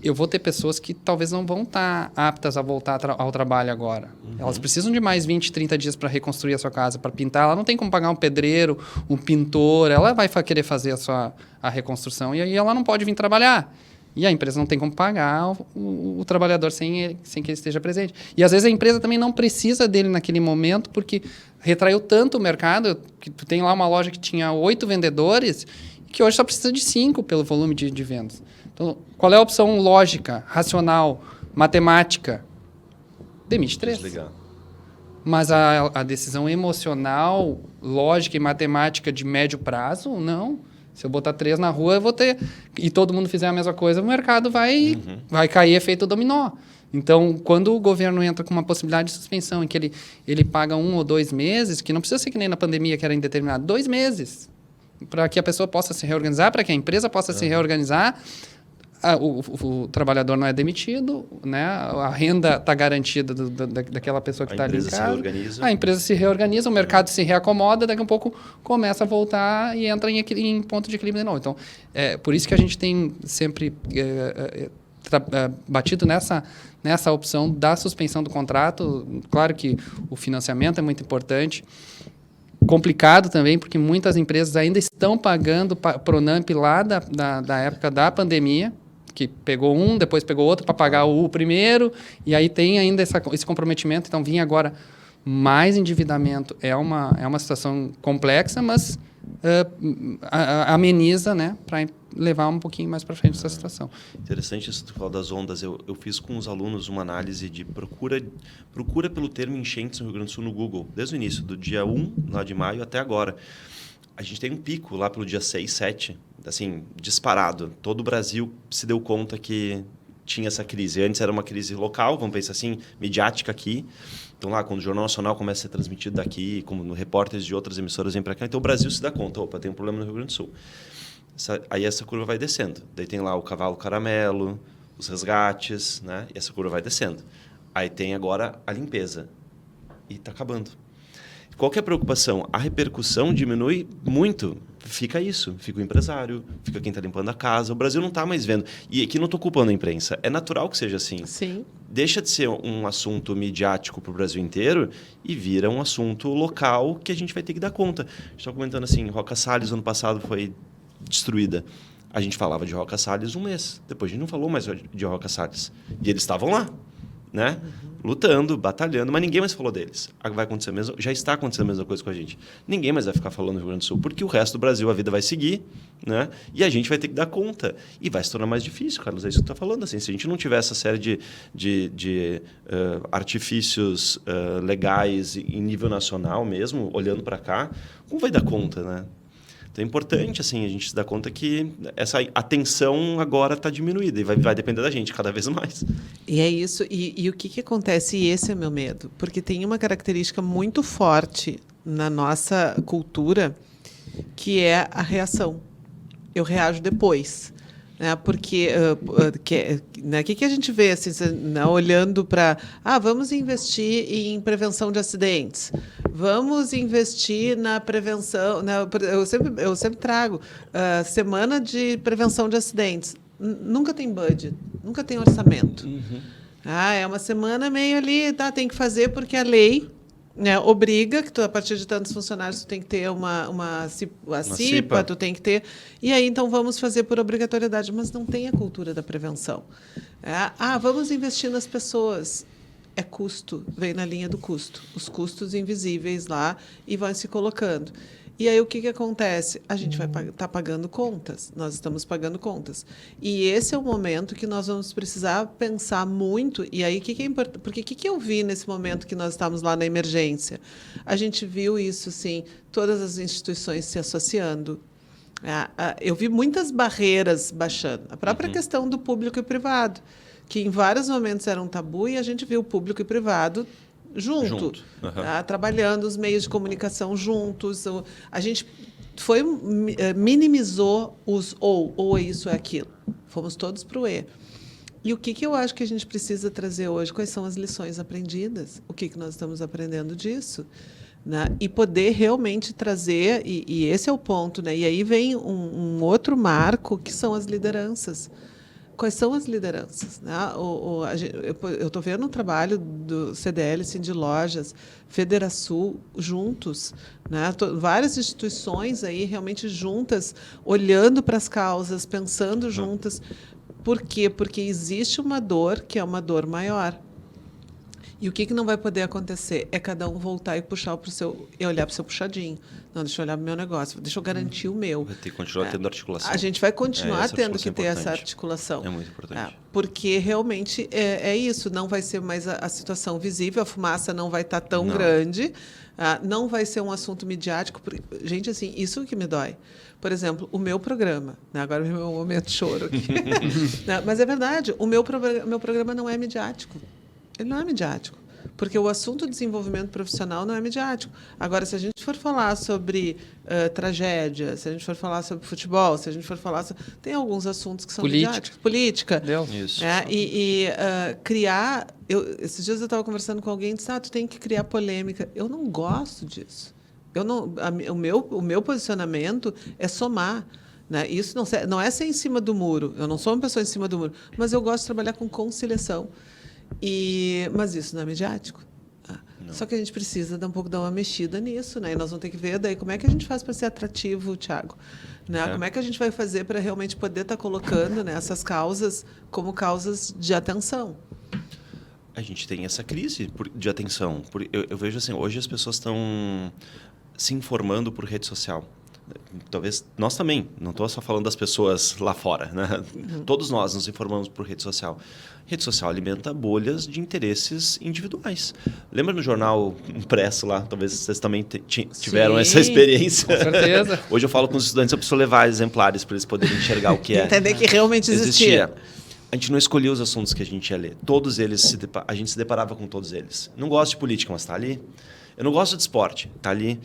[SPEAKER 3] eu vou ter pessoas que talvez não vão estar aptas a voltar ao trabalho agora. Elas precisam de mais 20, 30 dias para reconstruir a sua casa, para pintar. Ela não tem como pagar um pedreiro, um pintor. Ela vai querer fazer a reconstrução e aí ela não pode vir trabalhar. E a empresa não tem como pagar o trabalhador sem que ele esteja presente. E às vezes a empresa também não precisa dele naquele momento, porque retraiu tanto o mercado, que tu tem lá uma loja que tinha 8 vendedores, que hoje só precisa de 5 pelo volume de vendas. Então, qual é a opção lógica, racional, matemática? Demite 3.
[SPEAKER 2] Desligar.
[SPEAKER 3] Mas a decisão emocional, lógica e matemática de médio prazo, não. Se eu botar 3 na rua, eu vou ter... E todo mundo fizer a mesma coisa, o mercado vai cair efeito dominó. Então, quando o governo entra com uma possibilidade de suspensão, em que ele paga 1 ou 2 meses, que não precisa ser que nem na pandemia, que era indeterminado, 2 meses, para que a pessoa possa se reorganizar, para que a empresa possa se reorganizar, o trabalhador não é demitido, né? A renda está garantida daquela pessoa que está ali em casa. A empresa se reorganiza, o mercado se reacomoda, daqui a pouco começa a voltar e entra em ponto de equilíbrio de novo. Então, por isso que a gente tem sempre batido nessa opção da suspensão do contrato. Claro que o financiamento é muito importante. Complicado também, porque muitas empresas ainda estão pagando Pronamp lá da época da pandemia, que pegou um, depois pegou outro para pagar o primeiro, e aí tem ainda esse comprometimento. Então, vinha agora mais endividamento. É uma situação complexa, mas ameniza, né, para levar um pouquinho mais para frente essa situação.
[SPEAKER 2] Interessante isso que tu falou das ondas. Eu fiz com os alunos uma análise de procura pelo termo enchentes no Rio Grande do Sul no Google, desde o início, do dia 1 lá de maio até agora. A gente tem um pico lá pelo dia 6, 7, assim, disparado. Todo o Brasil se deu conta que tinha essa crise. Antes era uma crise local, vamos pensar assim, midiática aqui. Então, lá, quando o Jornal Nacional começa a ser transmitido daqui, como no repórteres de outras emissoras vêm para cá, então o Brasil se dá conta, opa, tem um problema no Rio Grande do Sul. Aí essa curva vai descendo. Daí tem lá o cavalo caramelo, os resgates, né? E essa curva vai descendo. Aí tem agora a limpeza. E está acabando. Qual que é a preocupação? A repercussão diminui muito. Fica isso. Fica o empresário, fica quem está limpando a casa. O Brasil não está mais vendo. E aqui não estou culpando a imprensa. É natural que seja assim.
[SPEAKER 1] Sim.
[SPEAKER 2] Deixa de ser um assunto midiático para o Brasil inteiro e vira um assunto local que a gente vai ter que dar conta. Estou comentando assim, Roca Salles, ano passado, foi destruída. A gente falava de Roca Salles um mês. Depois a gente não falou mais de Roca Salles. E eles estavam lá, né? Lutando, batalhando, mas ninguém mais falou deles. Vai acontecer mesmo, já está acontecendo a mesma coisa com a gente. Ninguém mais vai ficar falando do Rio Grande do Sul, porque o resto do Brasil, a vida vai seguir, né? E a gente vai ter que dar conta. E vai se tornar mais difícil, Carlos, é isso que tu está falando. Assim, se a gente não tiver essa série de artifícios legais em nível nacional mesmo, olhando para cá, como vai dar conta, né? Então é importante assim, a gente se dar conta que essa atenção agora está diminuída e vai depender da gente cada vez mais.
[SPEAKER 1] E é isso. E o que acontece? E esse é meu medo. Porque tem uma característica muito forte na nossa cultura, que é a reação. Eu reajo depois. Né? Porque o que a gente vê assim, olhando para... vamos investir em prevenção de acidentes. Vamos investir na prevenção... Eu sempre trago semana de prevenção de acidentes. Nunca tem budget, nunca tem orçamento.
[SPEAKER 2] Uhum.
[SPEAKER 1] É uma semana meio ali, tem que fazer porque a lei... obriga que tu, a partir de tantos funcionários tu tem que ter uma CIPA, tu tem que ter... E aí, então, vamos fazer por obrigatoriedade, mas não tem a cultura da prevenção. Vamos investir nas pessoas. É custo, vem na linha do custo. Os custos invisíveis lá e vão se colocando. E aí, o que acontece? A gente vai estar pagando contas. Nós estamos pagando contas. E esse é o momento que nós vamos precisar pensar muito. E aí, o que é importante? Porque o que eu vi nesse momento que nós estávamos lá na emergência? A gente viu isso, assim, todas as instituições se associando. Eu vi muitas barreiras baixando. A própria questão do público e privado, que em vários momentos era um tabu, e a gente viu o público e privado junto. Trabalhando os meios de comunicação juntos. A gente minimizou os ou isso ou aquilo. Fomos todos para o E. E o que eu acho que a gente precisa trazer hoje? Quais são as lições aprendidas? O que nós estamos aprendendo disso? Né? E poder realmente trazer, e esse é o ponto, né? E aí vem um outro marco, que são as lideranças. Quais são as lideranças? Né? Eu estou vendo um trabalho do CDL, Cindy Lojas, Federação, juntos, né? Várias instituições aí realmente juntas, olhando para as causas, pensando juntas. Por quê? Porque existe uma dor que é uma dor maior. E o que não vai poder acontecer é cada um voltar e puxar para o seu, e olhar para o seu puxadinho. Não, deixa eu olhar para o meu negócio, deixa eu garantir o meu.
[SPEAKER 2] Vai ter que continuar tendo articulação.
[SPEAKER 1] A gente vai continuar tendo que ter essa articulação.
[SPEAKER 2] É muito importante.
[SPEAKER 1] Porque realmente é isso, não vai ser mais a situação visível, a fumaça não vai estar tão grande, não vai ser um assunto midiático. Gente, assim, isso que me dói. Por exemplo, o meu programa, né? Agora é o meu momento de choro aqui. Mas é verdade, o meu programa não é midiático. Ele não é midiático, porque o assunto do desenvolvimento profissional não é midiático. Agora, se a gente for falar sobre tragédia, se a gente for falar sobre futebol, se a gente for falar... Tem alguns assuntos que são midiáticos. Política.
[SPEAKER 2] Isso.
[SPEAKER 1] Criar... Esses dias eu estava conversando com alguém e disse, tu tem que criar polêmica. Eu não gosto disso. O meu posicionamento é somar. Né? Isso não é ser em cima do muro. Eu não sou uma pessoa em cima do muro, mas eu gosto de trabalhar com conciliação. Mas isso não é midiático. Só que a gente precisa dar uma mexida nisso, né? E nós vamos ter que ver daí como é que a gente faz para ser atrativo, Thiago. Né? Como é que a gente vai fazer para realmente poder estar colocando, né, essas causas como causas de atenção.
[SPEAKER 2] A gente tem essa crise de atenção. Eu vejo assim, hoje as pessoas estão se informando por rede social. Talvez nós também, não estou só falando das pessoas lá fora, né? Todos nós nos informamos por rede social. Rede social alimenta bolhas de interesses individuais. Lembra no jornal impresso lá? Talvez vocês também tiveram essa experiência.
[SPEAKER 3] Com certeza.
[SPEAKER 2] Hoje eu falo com os estudantes, eu preciso levar exemplares para eles poderem enxergar o que é.
[SPEAKER 1] Entender que realmente existia.
[SPEAKER 2] a gente não escolhia os assuntos que a gente ia ler. Todos eles, a gente se deparava com todos eles. Não gosto de política, mas está ali. Eu não gosto de esporte, está ali.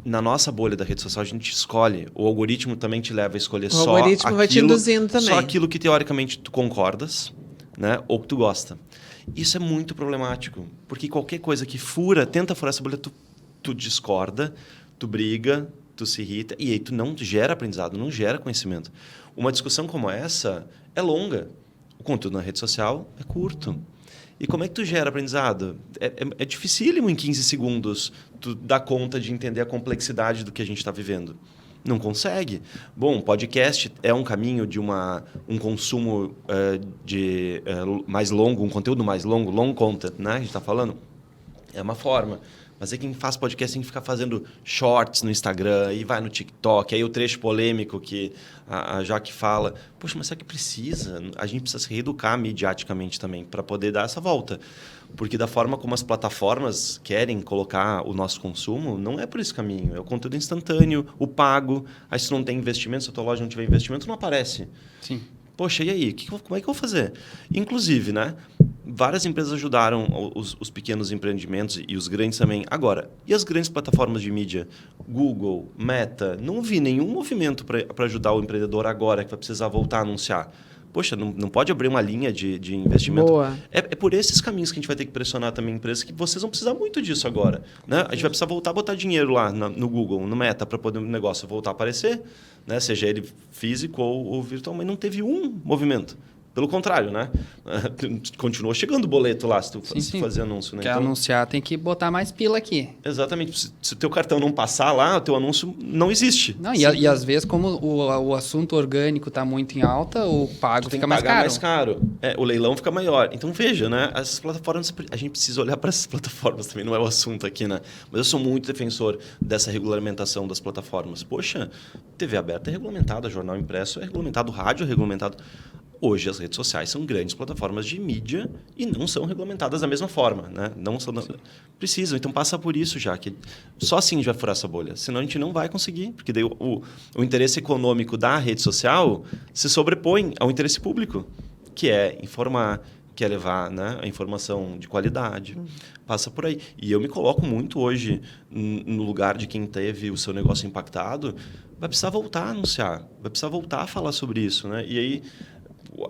[SPEAKER 2] Na nossa bolha da rede social, a gente escolhe. O algoritmo também te leva a escolher só aquilo... O algoritmo vai te induzindo também. Só aquilo que, teoricamente, tu concordas, né? Ou que tu gosta. Isso é muito problemático. Porque qualquer coisa que tenta furar essa bolha, tu discorda, tu briga, tu se irrita. E aí tu não gera aprendizado, não gera conhecimento. Uma discussão como essa é longa. O conteúdo na rede social é curto. E como é que tu gera aprendizado? É dificílimo em 15 segundos tu dar conta de entender a complexidade do que a gente está vivendo. Não consegue. Bom, podcast é um caminho de um consumo mais longo, um conteúdo mais longo, long content, né? A gente está falando. É uma forma. Mas aí quem faz podcast tem que ficar fazendo shorts no Instagram, e vai no TikTok, aí o trecho polêmico que a Jaque fala. Poxa, mas será que precisa? A gente precisa se reeducar mediaticamente também para poder dar essa volta. Porque da forma como as plataformas querem colocar o nosso consumo, não é por esse caminho. É o conteúdo instantâneo, o pago. Aí se tu não tem investimento, se a tua loja não tiver investimento, não aparece.
[SPEAKER 3] Sim. Poxa,
[SPEAKER 2] e aí? Como é que eu vou fazer? Inclusive, né? Várias empresas ajudaram os pequenos empreendimentos e os grandes também. Agora, e as grandes plataformas de mídia? Google, Meta, não vi nenhum movimento para ajudar o empreendedor agora que vai precisar voltar a anunciar. Poxa, não pode abrir uma linha de investimento?
[SPEAKER 1] Boa.
[SPEAKER 2] É por esses caminhos que a gente vai ter que pressionar também empresas, que vocês vão precisar muito disso agora. Né? A gente vai precisar voltar a botar dinheiro lá no Google, no Meta, para poder o negócio voltar a aparecer, né? Seja ele físico ou virtual, mas não teve um movimento. Pelo contrário, né? Continuou chegando o boleto lá se tu fazer anúncio. Né?
[SPEAKER 3] Quer anunciar, tem que botar mais pila aqui.
[SPEAKER 2] Exatamente. Se o teu cartão não passar lá, o teu anúncio não existe.
[SPEAKER 3] Não, e às vezes, como o assunto orgânico está muito em alta, o pago fica mais caro.
[SPEAKER 2] Mais caro. O leilão fica maior. Então, veja, né? Essas plataformas, a gente precisa olhar para essas plataformas também, não é o assunto aqui, né? Mas eu sou muito defensor dessa regulamentação das plataformas. Poxa, TV aberta é regulamentada, jornal impresso é regulamentado, rádio é regulamentado. Hoje, as redes sociais são grandes plataformas de mídia e não são regulamentadas da mesma forma. Né? Não são, precisam, então passa por isso já. Que só assim a gente vai furar essa bolha. Senão a gente não vai conseguir. Porque daí o interesse econômico da rede social se sobrepõe ao interesse público, que é informar, que é levar, né, a informação de qualidade. Passa por aí. E eu me coloco muito hoje no lugar de quem teve o seu negócio impactado. Vai precisar voltar a anunciar. Vai precisar voltar a falar sobre isso. Né? E aí...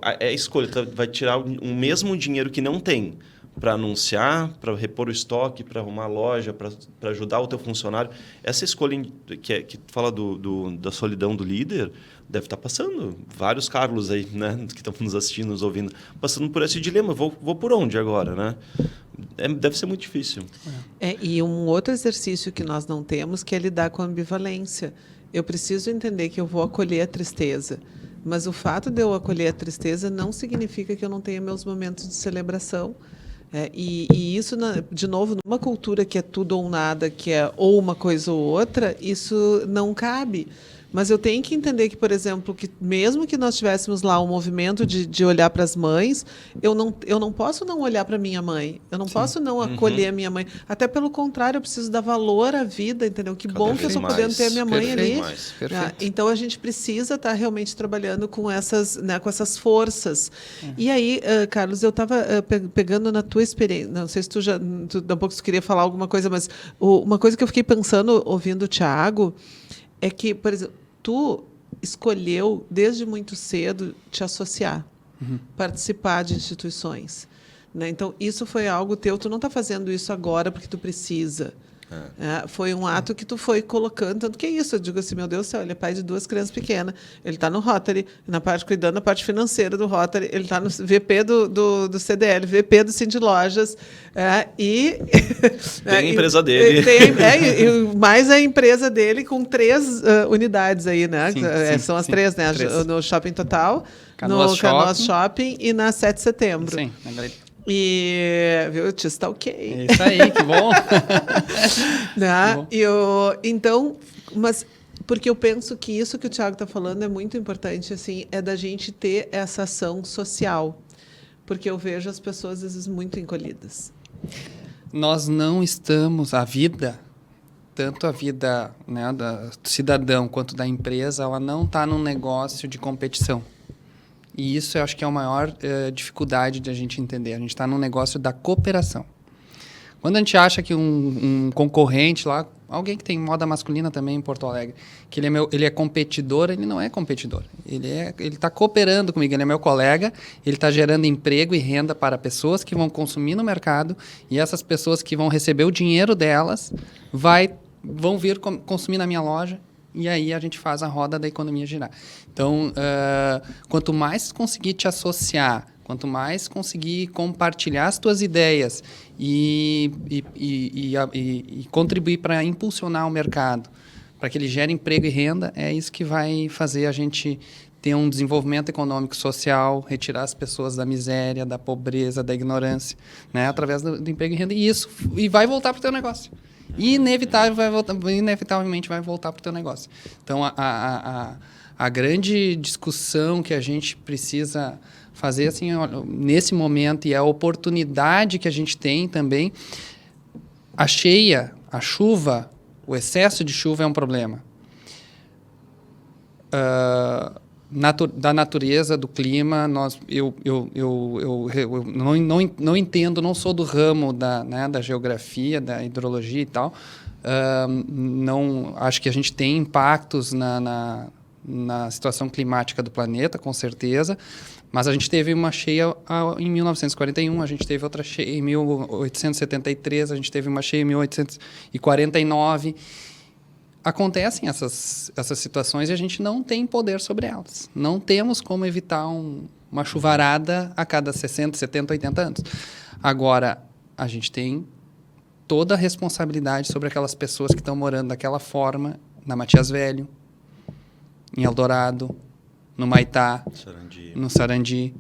[SPEAKER 2] a escolha vai tirar o mesmo dinheiro que não tem para anunciar, para repor o estoque, para arrumar a loja, para ajudar o teu funcionário. Essa escolha que fala da solidão do líder deve estar passando. Vários Carlos aí, né, que estão nos assistindo, nos ouvindo, passando por esse dilema. Vou por onde agora, né? Deve ser muito difícil.
[SPEAKER 1] E um outro exercício que nós não temos, que é lidar com a ambivalência. Eu preciso entender que eu vou acolher a tristeza. Mas o fato de eu acolher a tristeza não significa que eu não tenha meus momentos de celebração. E isso, de novo, numa cultura que é tudo ou nada, que é ou uma coisa ou outra, isso não cabe. Mas eu tenho que entender que, por exemplo, que mesmo que nós tivéssemos lá um movimento de olhar para as mães, eu não posso não olhar para minha mãe. Eu não posso não acolher a minha mãe. Até pelo contrário, eu preciso dar valor à vida, entendeu? Que bom que eu estou podendo ter a minha mãe ali. Então, a gente precisa estar realmente trabalhando com essas forças. E aí, Carlos, eu estava pegando na tua experiência, não sei se daqui a pouco tu queria falar alguma coisa, mas uma coisa que eu fiquei pensando, ouvindo o Thiago, é que, por exemplo, tu escolheu, desde muito cedo, te associar, participar de instituições. Né? Então, isso foi algo teu. Tu não está fazendo isso agora porque tu precisa. Foi um ato que tu foi colocando. Tanto que é isso. Eu digo assim, meu Deus do céu, ele é pai de 2 crianças pequenas. Ele está no Rotary, cuidando da parte financeira do Rotary. Ele está no VP do CDL, VP do Cindy Lojas.
[SPEAKER 2] Tem a empresa dele.
[SPEAKER 1] Mais a empresa dele com 3 unidades aí, né?
[SPEAKER 3] Sim,
[SPEAKER 1] são as 3, né? 3. No Shopping Total,
[SPEAKER 3] Canoas
[SPEAKER 1] Shopping e na 7 de setembro.
[SPEAKER 3] Sim, na galeria.
[SPEAKER 1] Viu, eu te stalkei.
[SPEAKER 3] Isso aí, que bom.
[SPEAKER 1] Né? Então, mas porque eu penso que isso que o Thiago está falando é muito importante, assim, é da gente ter essa ação social, porque eu vejo as pessoas às vezes muito encolhidas.
[SPEAKER 3] Nós não estamos, tanto a vida, né, do cidadão quanto da empresa, ela não está num negócio de competição. E isso eu acho que é a maior dificuldade de a gente entender. A gente está no negócio da cooperação. Quando a gente acha que um concorrente lá, alguém que tem moda masculina também em Porto Alegre, que ele é competidor, ele não é competidor. Ele está cooperando comigo, ele é meu colega, ele está gerando emprego e renda para pessoas que vão consumir no mercado, e essas pessoas que vão receber o dinheiro delas vão vir consumir na minha loja, e aí a gente faz a roda da economia girar. Então, quanto mais conseguir te associar, quanto mais conseguir compartilhar as tuas ideias e contribuir para impulsionar o mercado, para que ele gere emprego e renda, é isso que vai fazer a gente ter um desenvolvimento econômico e social, retirar as pessoas da miséria, da pobreza, da ignorância, né, através do emprego e renda. E vai voltar para o teu negócio. E inevitavelmente vai voltar para o teu negócio. Então, a grande discussão que a gente precisa fazer assim, nesse momento, e a oportunidade que a gente tem também, a cheia, a chuva, o excesso de chuva é um problema. Da natureza, do clima, eu não entendo, não sou do ramo da geografia, da hidrologia e tal. Não acho que a gente tem impactos na situação climática do planeta, com certeza, mas a gente teve uma cheia em 1941, a gente teve outra cheia em 1873, a gente teve uma cheia em 1849. Acontecem essas situações e a gente não tem poder sobre elas. Não temos como evitar uma chuvarada a cada 60, 70, 80 anos. Agora, a gente tem toda a responsabilidade sobre aquelas pessoas que estão morando daquela forma na Matias Velho, em Eldorado, no Maitá, no Sarandi.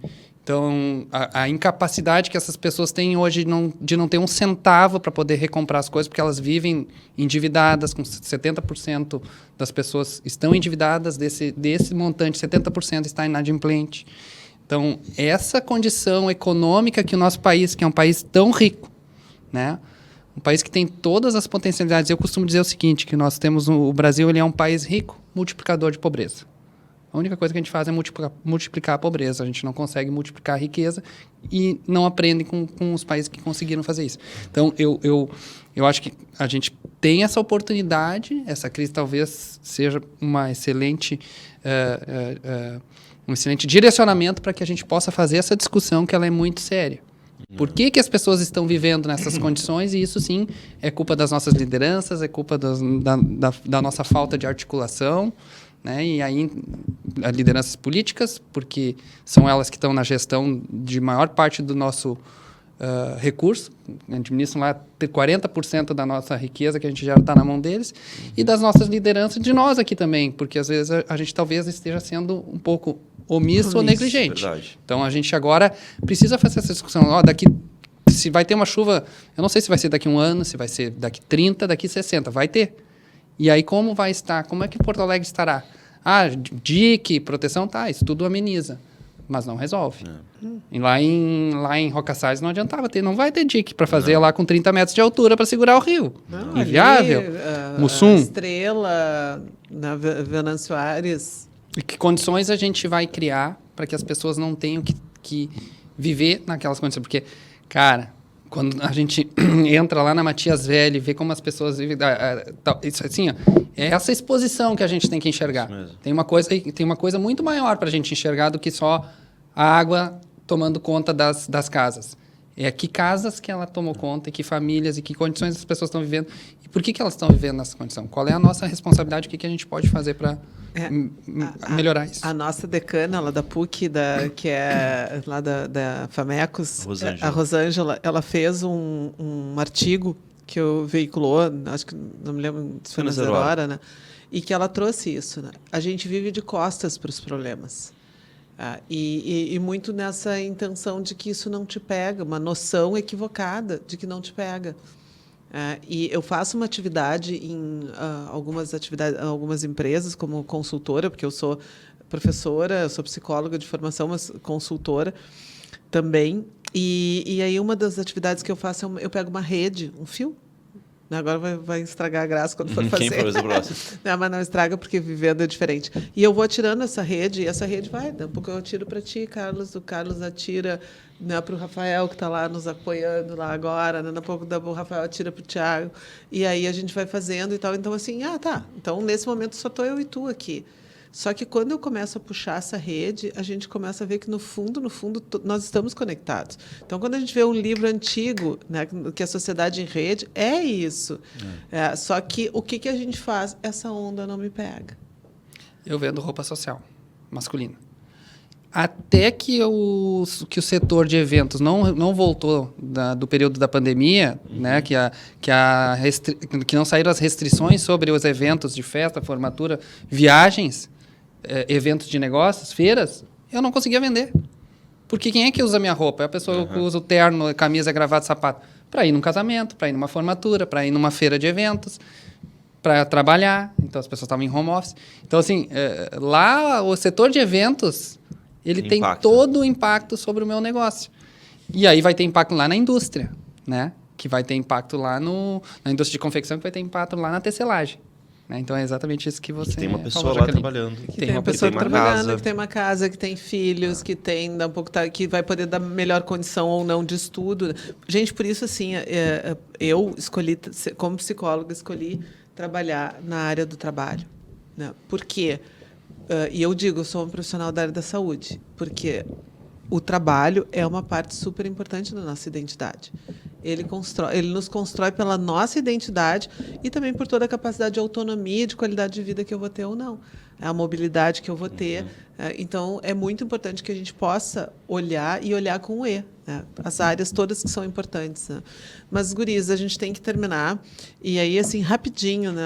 [SPEAKER 3] Então, a incapacidade que essas pessoas têm hoje de não ter um centavo para poder recomprar as coisas, porque elas vivem endividadas, com 70% das pessoas estão endividadas, desse montante, 70% está inadimplente. Então, essa condição econômica que o nosso país, que é um país tão rico, né? Um país que tem todas as potencialidades. Eu costumo dizer o seguinte, que nós temos o Brasil, ele é um país rico, multiplicador de pobreza. A única coisa que a gente faz é multiplicar a pobreza. A gente não consegue multiplicar a riqueza e não aprende com os países que conseguiram fazer isso. Então, eu acho que a gente tem essa oportunidade. Essa crise talvez seja um excelente direcionamento para que a gente possa fazer essa discussão, que ela é muito séria. Por que as pessoas estão vivendo nessas condições? E isso, sim, é culpa das nossas lideranças, é culpa da nossa falta de articulação, né? E aí, as lideranças políticas, porque são elas que estão na gestão de maior parte do nosso recurso, administram lá 40% da nossa riqueza, que a gente já está na mão deles, e das nossas lideranças, de nós aqui também, porque às vezes a gente talvez esteja sendo um pouco omisso ou negligente.
[SPEAKER 2] Verdade.
[SPEAKER 3] Então, a gente agora precisa fazer essa discussão. Se vai ter uma chuva, eu não sei se vai ser daqui 1 ano, se vai ser daqui 30, daqui 60, vai ter. E aí, como vai estar? Como é que Porto Alegre estará? Dique, proteção, tá, isso tudo ameniza, mas não resolve. E lá em Roca Salles não adiantava ter, não vai ter dique para fazer lá com 30 metros de altura para segurar o rio. Não, inviável. Mussum.
[SPEAKER 1] Estrela, na Venâncio Aires.
[SPEAKER 3] E que condições a gente vai criar para que as pessoas não tenham que viver naquelas condições? Porque, cara, quando a gente entra lá na Matias Velho e vê como as pessoas vivem... Isso, assim, ó, é essa exposição que a gente tem que enxergar. Tem uma coisa muito maior para a gente enxergar do que só a água tomando conta das casas. É que casas que ela tomou conta, e que famílias, e que condições as pessoas estão vivendo. E por que elas estão vivendo nessa condição? Qual é a nossa responsabilidade? O que a gente pode fazer para melhorar isso?
[SPEAKER 1] A nossa decana lá da PUC, que é lá da Famecos, a Rosângela, ela fez um artigo que eu veiculou, acho que não me lembro se foi na Zero Hora, né? E que ela trouxe isso. Né? A gente vive de costas para os problemas. E muito nessa intenção de que isso não te pega, uma noção equivocada de que não te pega. E eu faço uma atividade em algumas empresas como consultora, porque eu sou professora, eu sou psicóloga de formação, mas consultora também. E aí uma das atividades que eu faço eu pego uma rede, um fio, Agora vai estragar a graça quando for fazer.
[SPEAKER 2] Quem for o próximo?
[SPEAKER 1] Não, mas não estraga, porque vivendo é diferente. E eu vou atirando essa rede, e essa rede vai. Daqui a pouco eu atiro para ti, Carlos. O Carlos atira, né, para o Rafael, que está lá nos apoiando lá agora. Daqui a pouco o Rafael atira para o Thiago. E aí a gente vai fazendo e tal. Então, assim, tá. Então, nesse momento, só estou eu e tu aqui. Só que quando eu começo a puxar essa rede, a gente começa a ver que, no fundo, nós estamos conectados. Então, quando a gente vê um livro antigo, né, que é a Sociedade em Rede, é isso. Só que o que a gente faz? Essa onda não me pega.
[SPEAKER 3] Eu vendo roupa social, masculina. Até que o setor de eventos não voltou do período da pandemia, né, que não saíram as restrições sobre os eventos de festa, formatura, viagens, eventos de negócios, feiras, eu não conseguia vender. Porque quem é que usa minha roupa? É a pessoa que usa o terno, camisa, gravata, sapato. Para ir num casamento, para ir numa formatura, para ir numa feira de eventos, para trabalhar. Então, as pessoas estavam em home office. Então, assim, lá o setor de eventos, ele tem todo o impacto sobre o meu negócio. E aí vai ter impacto lá na indústria, né? Que vai ter impacto lá na indústria de confecção, que vai ter impacto lá na tecelagem. Né? Então, é exatamente isso que você
[SPEAKER 2] tem uma pessoa
[SPEAKER 3] falou,
[SPEAKER 2] lá trabalhando.
[SPEAKER 1] Tem uma pessoa trabalhando, que tem uma casa, que tem filhos, que tem um pouco, que vai poder dar melhor condição ou não de estudo. Gente, por isso, assim, eu escolhi, como psicóloga, escolhi trabalhar na área do trabalho. Né? Por quê? E eu digo, eu sou um profissional da área da saúde, porque o trabalho é uma parte super importante da nossa identidade. Ele nos constrói pela nossa identidade e também por toda a capacidade de autonomia e de qualidade de vida que eu vou ter ou não. A mobilidade que eu vou ter. Então, é muito importante que a gente possa olhar e olhar com o E. Né? As áreas todas que são importantes. Né? Mas, guris, a gente tem que terminar. E aí, assim, rapidinho, né,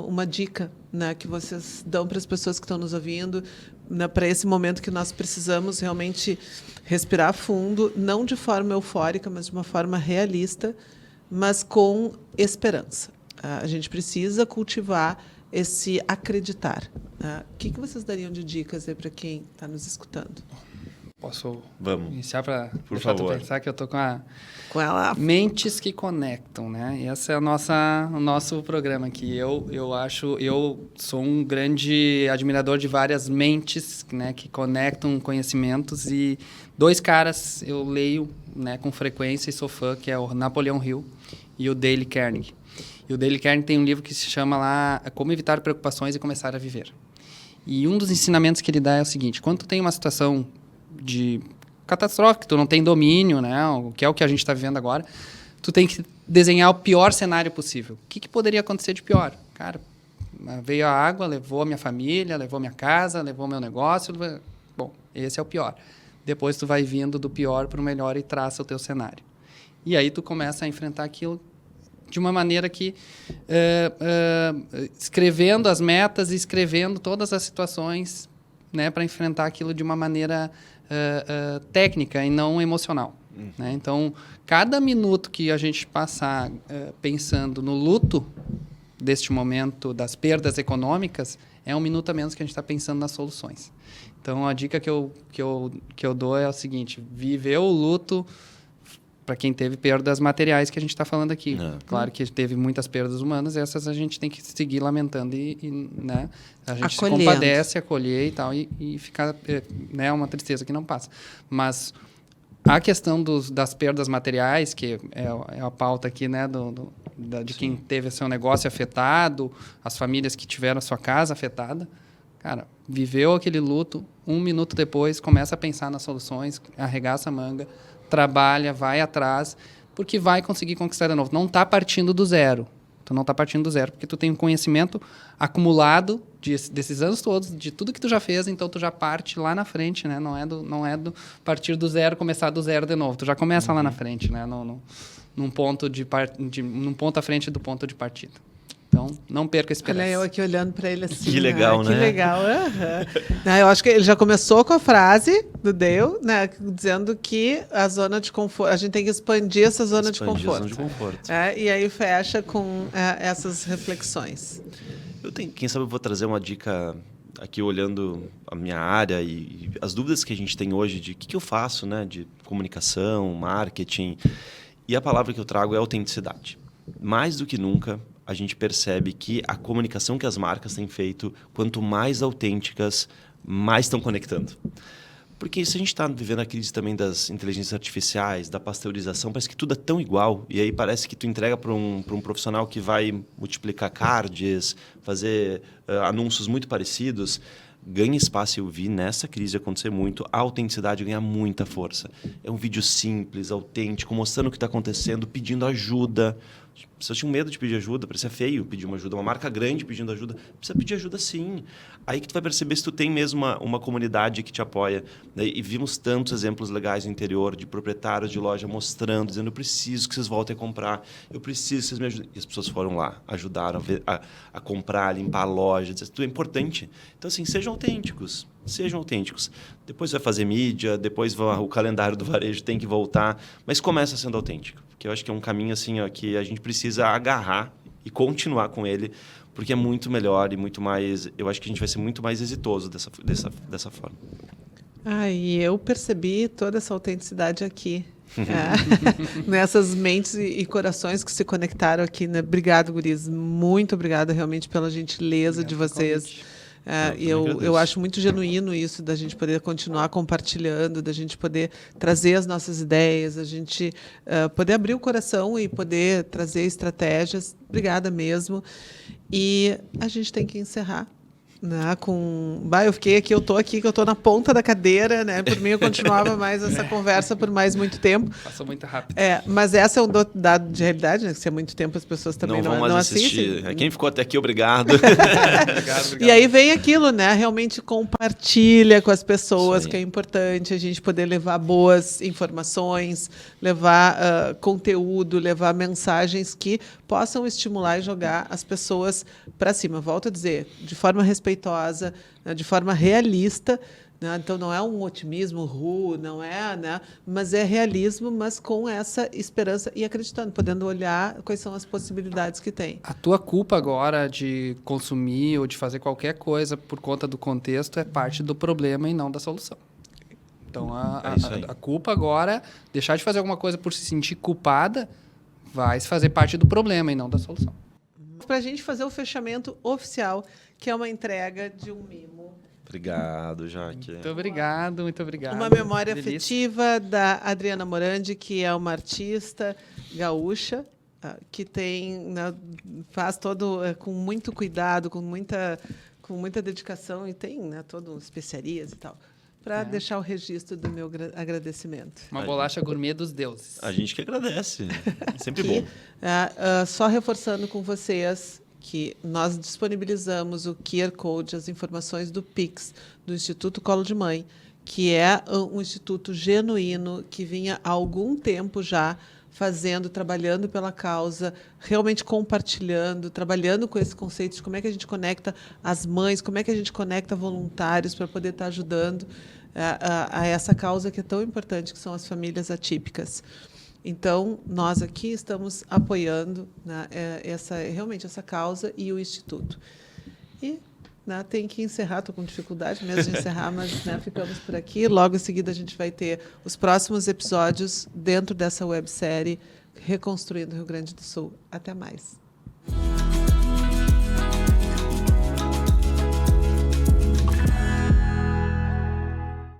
[SPEAKER 1] uma dica, né, que vocês dão para as pessoas que estão nos ouvindo, né, para esse momento que nós precisamos realmente respirar fundo, não de forma eufórica, mas de uma forma realista, mas com esperança. A gente precisa cultivar esse acreditar. O que vocês dariam de dicas para quem está nos escutando?
[SPEAKER 3] Posso
[SPEAKER 2] Por
[SPEAKER 3] iniciar para
[SPEAKER 2] favor.
[SPEAKER 3] pensar que eu estou com
[SPEAKER 1] ela.
[SPEAKER 3] Mentes que conectam, né? E esse é o nosso programa aqui. Eu sou um grande admirador de várias mentes, né, que conectam conhecimentos, e 2 caras eu leio, né, com frequência e sou fã, que é o Napoleão Hill e o Dale Carnegie. E o Dale Carnegie tem um livro que se chama lá Como Evitar Preocupações e Começar a Viver. E um dos ensinamentos que ele dá é o seguinte: quando tu tem uma situação de catástrofe, que tu não tem domínio, né, que é o que a gente está vivendo agora, tu tem que desenhar o pior cenário possível. O que poderia acontecer de pior? Cara, veio a água, levou a minha família, levou a minha casa, levou o meu negócio. Bom, esse é o pior. Depois tu vai vindo do pior para o melhor e traça o teu cenário. E aí tu começa a enfrentar aquilo de uma maneira que, escrevendo as metas e escrevendo todas as situações, né, para enfrentar aquilo de uma maneira técnica e não emocional. Né? Então, cada minuto que a gente passar pensando no luto deste momento das perdas econômicas, é um minuto a menos que a gente está pensando nas soluções. Então, a dica que eu dou é o seguinte: viver o luto para quem teve perdas materiais, que a gente está falando aqui. Claro que teve muitas perdas humanas, essas a gente tem que seguir lamentando e né, a gente se compadece, acolher e tal, e ficar, né, uma tristeza que não passa. Mas a questão das perdas materiais, que é a pauta aqui, né, de quem teve seu negócio afetado, as famílias que tiveram a sua casa afetada, cara, viveu aquele luto, 1 minuto depois começa a pensar nas soluções, arregaça a manga, trabalha, vai atrás, porque vai conseguir conquistar de novo. Não está partindo do zero. Tu não está partindo do zero, porque tu tem um conhecimento acumulado desses anos todos, de tudo que tu já fez, então tu já parte lá na frente, né? Não é do partir do zero, começar do zero de novo. Tu já começa lá na frente, né? Num ponto à frente do ponto de partida. Então, não perca a esperança.
[SPEAKER 1] Olha eu aqui olhando para ele assim.
[SPEAKER 2] Que legal, né?
[SPEAKER 1] Que legal. Eu acho que ele já começou com a frase do Dale, né, dizendo que a zona de conforto, a gente tem que expandir essa zona de conforto. E aí fecha com essas reflexões.
[SPEAKER 2] Quem sabe eu vou trazer uma dica aqui, olhando a minha área e as dúvidas que a gente tem hoje de o que eu faço, né, de comunicação, marketing. E a palavra que eu trago é autenticidade. mais do que nunca, a gente percebe que a comunicação que as marcas têm feito, quanto mais autênticas, mais estão conectando. Porque se a gente está vivendo a crise também das inteligências artificiais, da pasteurização, parece que tudo é tão igual. E aí parece que tu entrega para um profissional que vai multiplicar cards, fazer anúncios muito parecidos. Ganha espaço, eu vi nessa crise acontecer muito, a autenticidade ganha muita força. É um vídeo simples, autêntico, mostrando o que está acontecendo, pedindo ajuda. As pessoas tinham medo de pedir ajuda, parecia feio pedir uma ajuda. Uma marca grande pedindo ajuda, precisa pedir ajuda sim. Aí que tu vai perceber se tu tem mesmo uma comunidade que te apoia. E vimos tantos exemplos legais no interior, de proprietários de loja mostrando, dizendo, eu preciso que vocês voltem a comprar, eu preciso que vocês me ajudem. E as pessoas foram lá, ajudaram a comprar, a limpar a loja, dizer, tudo é importante. Então, assim, sejam autênticos. Sejam autênticos. Depois vai fazer mídia, depois o calendário do varejo tem que voltar, mas começa sendo autêntico. Porque eu acho que é um caminho assim, ó, que a gente precisa agarrar e continuar com ele, porque é muito melhor e muito mais... Eu acho que a gente vai ser muito mais exitoso dessa forma.
[SPEAKER 1] E eu percebi toda essa autenticidade aqui. Nessas mentes e corações que se conectaram aqui. Né? Obrigado, guris. Muito obrigada realmente pela gentileza de vocês. Eu acho muito genuíno isso, da gente poder continuar compartilhando, da gente poder trazer as nossas ideias, a gente poder abrir o coração e poder trazer estratégias. Obrigada mesmo. E a gente tem que encerrar. Né, eu fiquei aqui, eu estou na ponta da cadeira, né? Por mim, eu continuava mais essa conversa por mais muito tempo.
[SPEAKER 3] Passou muito rápido.
[SPEAKER 1] Mas essa é um dado de realidade, né? Que se é muito tempo as pessoas também não assistem.
[SPEAKER 2] Quem ficou até aqui, obrigado.
[SPEAKER 3] Obrigado.
[SPEAKER 1] E aí vem aquilo, né? Realmente compartilha com as pessoas, que é importante a gente poder levar boas informações, levar conteúdo, levar mensagens que possam estimular e jogar as pessoas para cima. Volto a dizer, de forma respeitosa, né, de forma realista, né? Então não é um otimismo não é, né? Mas é realismo, mas com essa esperança e acreditando, podendo olhar quais são as possibilidades que tem.
[SPEAKER 3] A tua culpa agora de consumir ou de fazer qualquer coisa por conta do contexto é parte do problema e não da solução. Então a culpa agora, deixar de fazer alguma coisa por se sentir culpada, vai fazer parte do problema e não da solução.
[SPEAKER 1] Para a gente fazer o fechamento oficial, que é uma entrega de um mimo.
[SPEAKER 2] Obrigado, Jaque.
[SPEAKER 3] Muito obrigado, muito obrigado.
[SPEAKER 1] Uma memória afetiva da Adriana Morandi, que é uma artista gaúcha, que faz todo com muito cuidado, com muita dedicação, e tem todo especiarias e tal, para deixar o registro do meu agradecimento.
[SPEAKER 3] Uma bolacha gourmet dos deuses.
[SPEAKER 2] A gente que agradece. Sempre bom.
[SPEAKER 1] Só reforçando com vocês que nós disponibilizamos o QR Code, as informações do Pix, do Instituto Colo de Mãe, que é um instituto genuíno que vinha há algum tempo já trabalhando pela causa, realmente compartilhando, trabalhando com esse conceito de como é que a gente conecta as mães, como é que a gente conecta voluntários para poder estar ajudando a essa causa que é tão importante, que são as famílias atípicas. Então, nós aqui estamos apoiando, né, realmente essa causa e o Instituto. E tem que encerrar, estou com dificuldade mesmo de encerrar, mas ficamos por aqui. Logo em seguida, a gente vai ter os próximos episódios dentro dessa websérie Reconstruindo o Rio Grande do Sul. Até mais.